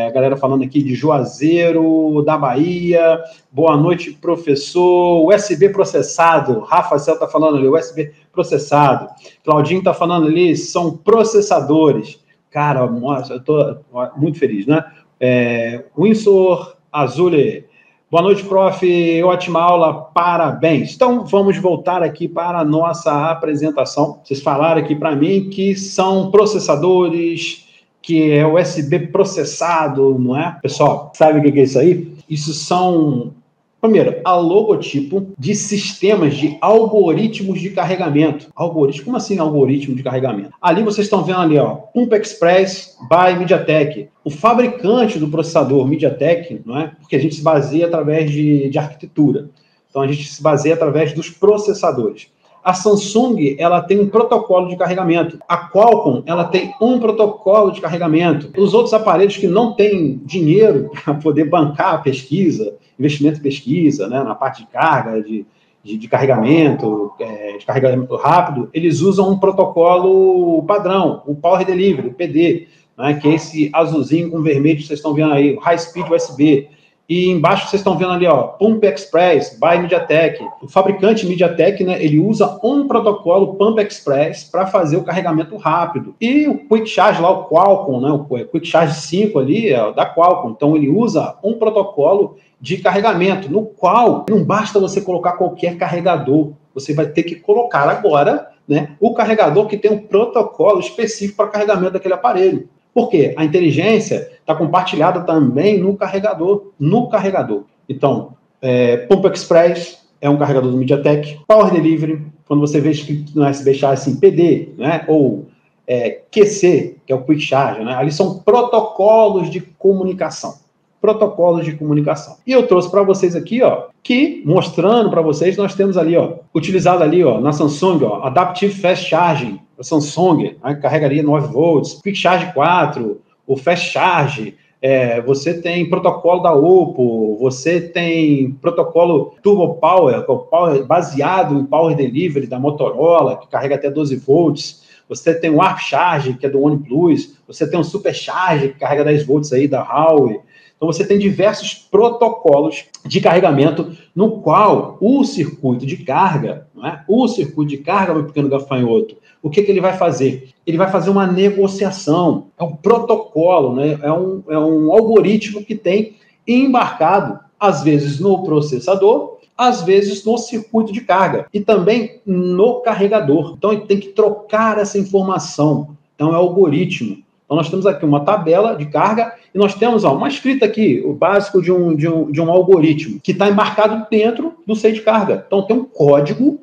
A galera falando aqui de Juazeiro, da Bahia. Boa noite, professor. USB processado. Rafa Cel está falando ali, USB processado. Claudinho está falando ali, são processadores. Cara, eu estou muito feliz, né? Winsor Azule. Boa noite, prof. Ótima aula, parabéns. Então, vamos voltar aqui para a nossa apresentação. Vocês falaram aqui para mim que são processadores, que é USB processado, não é? Pessoal, sabe o que é isso aí? Isso são, primeiro, a logotipo de sistemas de algoritmos de carregamento. Algoritmo, como assim algoritmo de carregamento? Ali vocês estão vendo ali, ó, Pump Express by MediaTek. O fabricante do processador MediaTek, não é? Porque a gente se baseia através de arquitetura. Então a gente se baseia através dos processadores. A Samsung, ela tem um protocolo de carregamento. A Qualcomm, ela tem um protocolo de carregamento. Os outros aparelhos que não têm dinheiro para poder bancar a pesquisa, investimento em pesquisa, né, na parte de carga, de carregamento, de carregamento rápido, eles usam um protocolo padrão, o Power Delivery, o PD, né, que é esse azulzinho com vermelho que vocês estão vendo aí, o High Speed USB. E embaixo vocês estão vendo ali, ó, Pump Express by MediaTek. O fabricante MediaTek, né, ele usa um protocolo Pump Express para fazer o carregamento rápido. E o Quick Charge lá, o Qualcomm, né, o Quick Charge 5 ali, é da Qualcomm. Então ele usa um protocolo de carregamento, no qual não basta você colocar qualquer carregador. Você vai ter que colocar agora, né, o carregador que tem um protocolo específico para carregamento daquele aparelho. Por quê? A inteligência está compartilhada também no carregador. Então, Pump Express é um carregador do MediaTek. Power Delivery, quando você vê escrito no USB Charge assim, PD, né? Ou QC, que é o Quick Charge, né? Ali são protocolos de comunicação. E eu trouxe para vocês aqui, ó, que mostrando para vocês, nós temos ali, ó, utilizado ali, ó, na Samsung, ó, Adaptive Fast Charging, a Samsung, né, carregaria 9 volts, Quick Charge 4, o Fast Charge, você tem protocolo da Oppo, você tem protocolo Turbo Power, que é o Power baseado em Power Delivery da Motorola, que carrega até 12 volts, você tem o Warp Charge, que é do OnePlus, você tem o Super Charge, que carrega 10 volts aí da Huawei. Então, você tem diversos protocolos de carregamento no qual o circuito de carga, não é? O circuito de carga, meu pequeno gafanhoto, o que ele vai fazer? Ele vai fazer uma negociação. É um protocolo, né? É um algoritmo que tem embarcado, às vezes, no processador, às vezes no circuito de carga e também no carregador. Então, ele tem que trocar essa informação. Então, é algoritmo. Então, nós temos aqui uma tabela de carga e nós temos uma escrita aqui, o básico de um algoritmo, que está embarcado dentro do seio de carga. Então, tem um código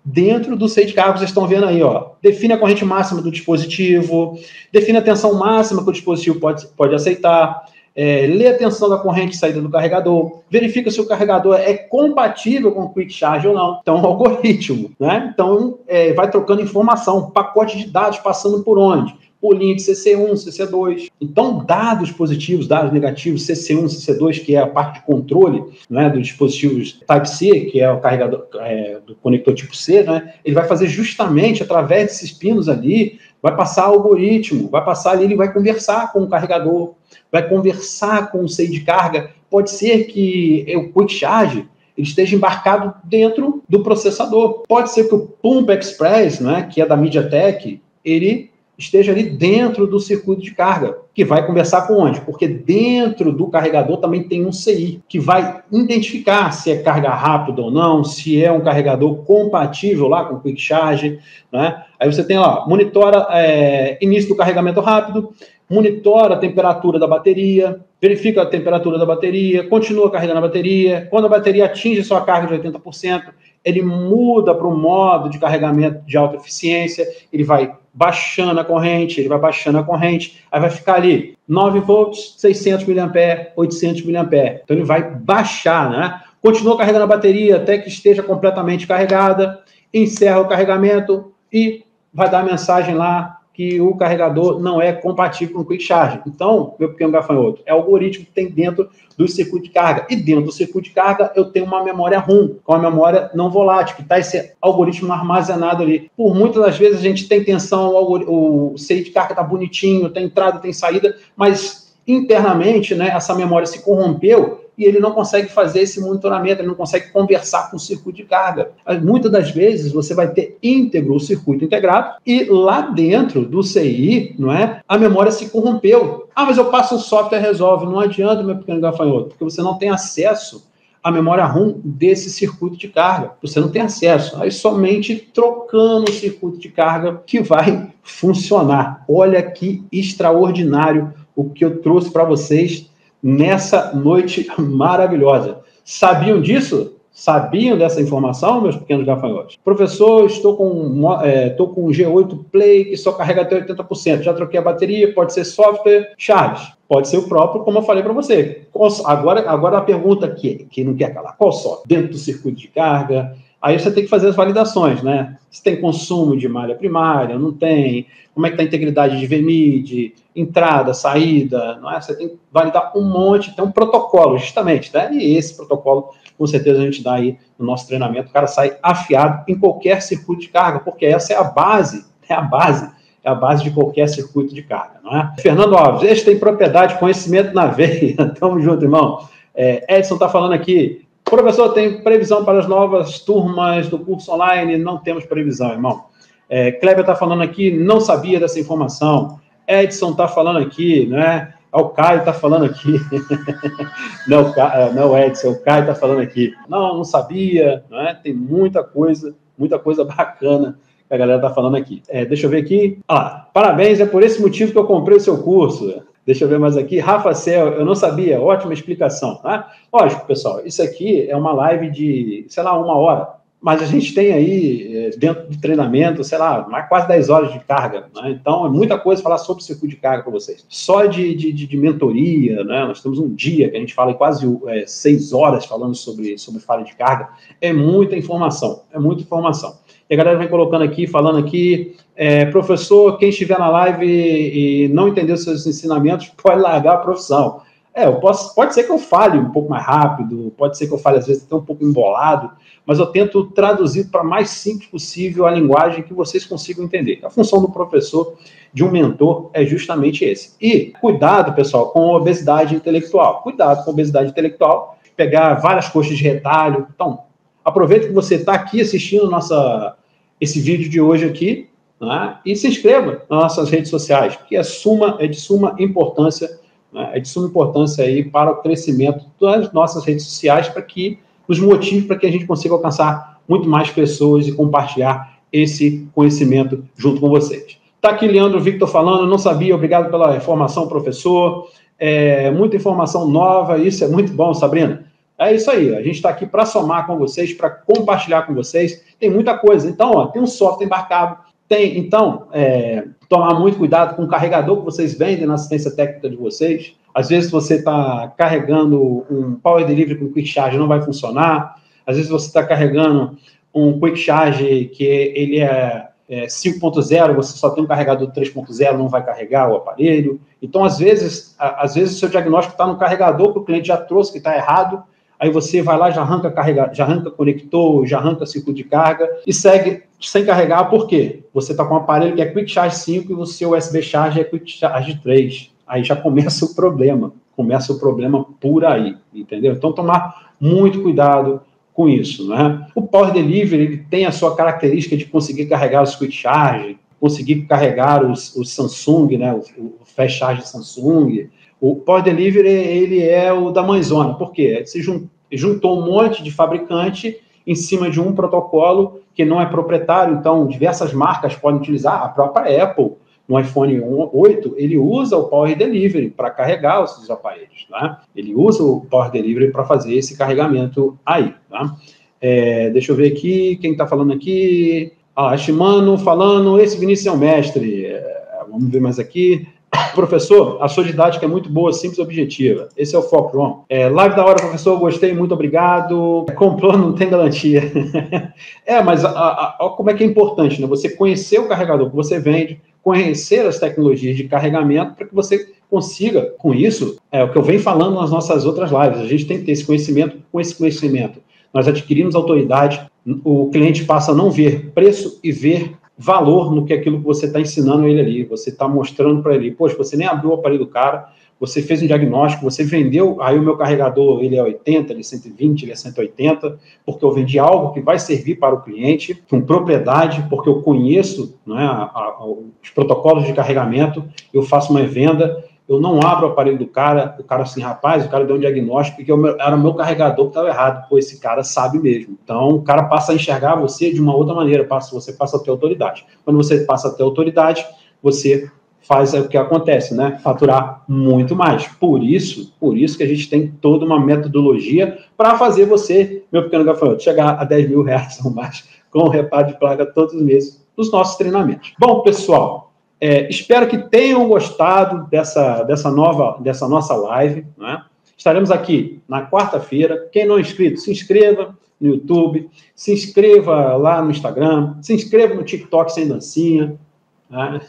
dentro do seio de carga. Vocês estão vendo aí, ó, define a corrente máxima do dispositivo, define a tensão máxima que o dispositivo pode aceitar, lê a tensão da corrente de saída do carregador, verifica se o carregador é compatível com o Quick Charge ou não. Então, é um algoritmo, né? Então, vai trocando informação, pacote de dados passando por onde? Por linha de CC1, CC2. Então, dados positivos, dados negativos, CC1, CC2, que é a parte de controle, né, dos dispositivos Type-C, que é o carregador do conector tipo C, né, ele vai fazer justamente através desses pinos ali, vai passar algoritmo, vai passar ali, ele vai conversar com o carregador, vai conversar com o seio de carga. Pode ser que o Quick Charge ele esteja embarcado dentro do processador. Pode ser que o Pump Express, né, que é da MediaTek, ele esteja ali dentro do circuito de carga, que vai conversar com onde? Porque dentro do carregador também tem um CI, que vai identificar se é carga rápida ou não, se é um carregador compatível lá com o Quick Charge, né? Aí você tem lá, monitora início do carregamento rápido, monitora a temperatura da bateria, verifica a temperatura da bateria, continua carregando a bateria, quando a bateria atinge sua carga de 80%, ele muda para o modo de carregamento de alta eficiência, ele vai baixando a corrente, aí vai ficar ali 9 volts, 600 mA, 800 mA. Então ele vai baixar, né? Continua carregando a bateria até que esteja completamente carregada, encerra o carregamento e vai dar a mensagem lá que o carregador não é compatível com o Quick Charge. Então, meu pequeno gafanhoto, é o algoritmo que tem dentro do circuito de carga. E dentro do circuito de carga, eu tenho uma memória ROM, com uma memória não volátil, que está esse algoritmo armazenado ali. Por muitas das vezes, a gente tem tensão, o seio de carga está bonitinho, tem entrada, tem saída, mas internamente, né, essa memória se corrompeu e ele não consegue fazer esse monitoramento, ele não consegue conversar com o circuito de carga. Muitas das vezes você vai ter íntegro o circuito integrado e lá dentro do CI, não é, a memória se corrompeu. Ah, mas eu passo o software e resolve. Não adianta, meu pequeno gafanhoto, porque você não tem acesso à memória ROM desse circuito de carga. Você não tem acesso. Aí somente trocando o circuito de carga que vai funcionar. Olha que extraordinário o que eu trouxe para vocês nessa noite maravilhosa. Sabiam disso? Sabiam dessa informação, meus pequenos gafanhotos? Professor, estou com um G8 Play que só carrega até 80%. Já troquei a bateria, pode ser software, Charles. Pode ser o próprio, como eu falei para você. Agora a pergunta que não quer calar. Qual software? Dentro do circuito de carga. Aí você tem que fazer as validações, né? Se tem consumo de malha primária, não tem. Como é que está a integridade de VMID, entrada, saída, não é? Você tem que validar um monte, tem um protocolo, justamente, né? E esse protocolo, com certeza, a gente dá aí no nosso treinamento, o cara sai afiado em qualquer circuito de carga, porque essa é a base de qualquer circuito de carga, não é? Fernando Alves, este tem propriedade, conhecimento na veia. Tamo junto, irmão. Edson está falando aqui. Professor, tem previsão para as novas turmas do curso online? Não temos previsão, irmão. Kleber está falando aqui, não sabia dessa informação. Edson está falando aqui, né? O Caio está falando aqui. Não, Edson, o Caio está falando aqui. Não sabia, né? Tem muita coisa bacana que a galera está falando aqui. Deixa eu ver aqui. Parabéns, é por esse motivo que eu comprei o seu curso. Deixa eu ver mais aqui. Rafa Cel, eu não sabia, ótima explicação, tá? Lógico, pessoal, isso aqui é uma live de, sei lá, 1 hora, mas a gente tem aí, dentro do treinamento, sei lá, quase 10 horas de carga, né? Então, é muita coisa falar sobre circuito de carga para vocês. Só de mentoria, né? Nós temos um dia que a gente fala quase 6 horas falando sobre falha de carga. É muita informação. E a galera vem colocando aqui, falando aqui, professor, quem estiver na live e não entendeu seus ensinamentos, pode largar a profissão. Pode ser que eu fale um pouco mais rápido, pode ser que eu fale, às vezes, até um pouco embolado, mas eu tento traduzir para mais simples possível a linguagem que vocês consigam entender. A função do professor, de um mentor, é justamente esse. E cuidado, pessoal, com a obesidade intelectual. Cuidado com a obesidade intelectual, pegar várias coxas de retalho. Então, aproveita que você está aqui assistindo esse vídeo de hoje aqui, né, e se inscreva nas nossas redes sociais, porque é de suma importância, né, aí para o crescimento das nossas redes sociais, para que nos motive para que a gente consiga alcançar muito mais pessoas e compartilhar esse conhecimento junto com vocês. Está aqui Leandro Victor falando, não sabia, obrigado pela informação, professor. Muita informação nova, isso é muito bom, Sabrina. É isso aí, a gente está aqui para somar com vocês, para compartilhar com vocês. Tem muita coisa. Então, tem um software embarcado. Então, tomar muito cuidado com o carregador que vocês vendem na assistência técnica de vocês. Às vezes você está carregando um Power Delivery com Quick Charge, não vai funcionar. Às vezes você está carregando um Quick Charge que ele é 5.0, você só tem um carregador 3.0, não vai carregar o aparelho. Então, às vezes o seu diagnóstico está no carregador que o cliente já trouxe, que está errado. Aí você vai lá, já arranca conector, já arranca circuito de carga e segue sem carregar. Por quê? Você está com um aparelho que é Quick Charge 5 e o seu USB Charge é Quick Charge 3. Aí já começa o problema. Por aí, entendeu? Então, tomar muito cuidado com isso, né? O Power Delivery ele tem a sua característica de conseguir carregar os Quick Charge, conseguir carregar os Samsung, né? O Fast Charge Samsung. O Power Delivery, ele é o da mãezona. Por quê? Você juntou um monte de fabricante em cima de um protocolo que não é proprietário, então diversas marcas podem utilizar. A própria Apple, no iPhone 8, ele usa o Power Delivery para carregar os seus aparelhos, né? Ele usa o Power Delivery para fazer esse carregamento aí, tá? Deixa eu ver aqui, quem está falando aqui? Shimano falando, esse Vinícius é um mestre. Vamos ver mais aqui. Professor, a sua didática é muito boa, simples e objetiva. Esse é o foco, João. Live da hora, professor, gostei, muito obrigado. Comprou, não tem garantia. Mas olha como é que é importante, né? Você conhecer o carregador que você vende, conhecer as tecnologias de carregamento para que você consiga, com isso, o que eu venho falando nas nossas outras lives, a gente tem que ter esse conhecimento. Com esse conhecimento, nós adquirimos autoridade, o cliente passa a não ver preço e ver valor no que aquilo que você está ensinando ele ali, você está mostrando para ele, poxa, você nem abriu o aparelho do cara, você fez um diagnóstico, você vendeu, aí o meu carregador, ele é 80, ele é 120, ele é 180, porque eu vendi algo que vai servir para o cliente, com propriedade, porque eu conheço, né, os protocolos de carregamento, eu faço uma venda, eu não abro o aparelho do cara, o cara assim, rapaz, o cara deu um diagnóstico que era o meu carregador que estava errado, pô, esse cara sabe mesmo. Então, o cara passa a enxergar você de uma outra maneira, você passa a ter autoridade. Quando você passa a ter autoridade, você faz o que acontece, né? Faturar muito mais. Por isso que a gente tem toda uma metodologia para fazer você, meu pequeno gafanhoto, chegar a 10 mil reais ou mais com reparo de placa todos os meses nos nossos treinamentos. Bom, pessoal, espero que tenham gostado dessa nossa live, né? Estaremos aqui na quarta-feira. Quem não é inscrito, se inscreva no YouTube, se inscreva lá no Instagram, se inscreva no TikTok sem dancinha, né?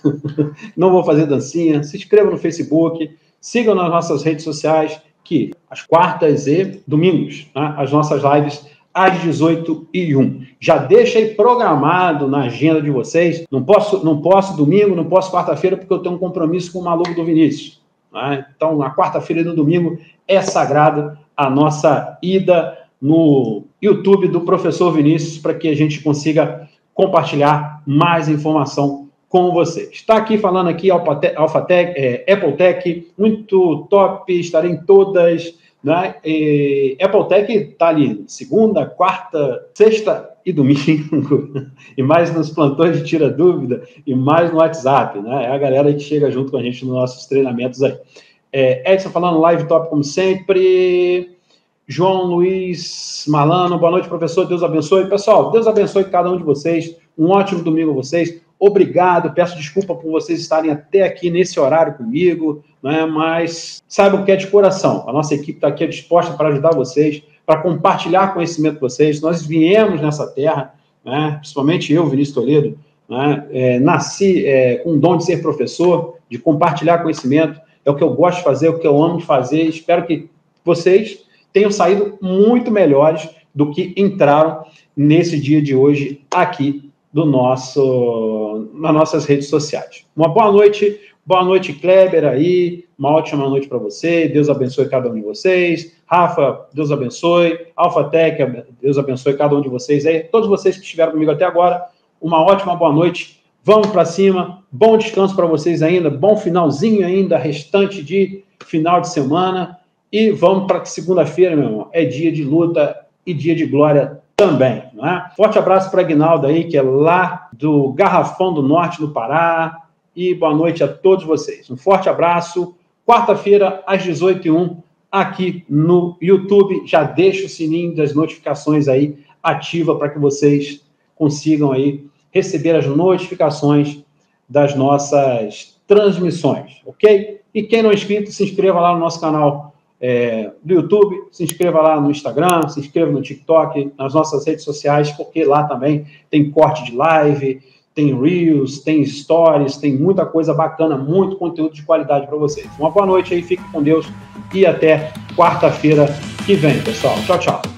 Não vou fazer dancinha, se inscreva no Facebook, sigam nas nossas redes sociais, que às quartas e domingos, né, as nossas lives às 18h01. Já deixa aí programado na agenda de vocês. Não posso domingo, não posso quarta-feira, porque eu tenho um compromisso com o maluco do Vinícius, né? Então, na quarta-feira e no domingo é sagrado a nossa ida no YouTube do Professor Vinícius, para que a gente consiga compartilhar mais informação com vocês. Está aqui falando aqui AppleTech, muito top, estarei em todas, né? AppleTech está ali segunda, quarta, sexta e domingo, e mais nos plantões de tira dúvida, e mais no WhatsApp, né? É a galera que chega junto com a gente nos nossos treinamentos aí. Edson falando, live top como sempre. João Luiz Malano, boa noite, professor, Deus abençoe. Pessoal, Deus abençoe cada um de vocês, um ótimo domingo a vocês. Obrigado, peço desculpa por vocês estarem até aqui nesse horário comigo, né? Mas saibam que é de coração. A nossa equipe está aqui disposta para ajudar vocês, para compartilhar conhecimento com vocês. Nós viemos nessa terra, né? Principalmente eu, Vinícius Toledo, né? Nasci com o dom de ser professor, de compartilhar conhecimento. É o que eu gosto de fazer, é o que eu amo de fazer. Espero que vocês tenham saído muito melhores do que entraram nesse dia de hoje aqui nas nossas redes sociais. Uma boa noite, Kleber aí, uma ótima noite para você, Deus abençoe cada um de vocês, Rafa, Deus abençoe, AlphaTech, Deus abençoe cada um de vocês aí, todos vocês que estiveram comigo até agora, uma ótima boa noite, vamos para cima, bom descanso para vocês ainda, bom finalzinho ainda, restante de final de semana, e vamos para segunda-feira, meu irmão, é dia de luta e dia de glória também, não é? Forte abraço para Aguinaldo aí, que é lá do Garrafão do Norte, no Pará, e boa noite a todos vocês. Um forte abraço, quarta-feira, às 18h01, aqui no YouTube, já deixa o sininho das notificações aí ativa para que vocês consigam aí receber as notificações das nossas transmissões, ok? E quem não é inscrito, se inscreva lá no nosso canal do YouTube, se inscreva lá no Instagram, se inscreva no TikTok, nas nossas redes sociais, porque lá também tem corte de live, tem Reels, tem Stories, tem muita coisa bacana, muito conteúdo de qualidade para vocês. Uma boa noite aí, fique com Deus e até quarta-feira que vem, pessoal. Tchau, tchau.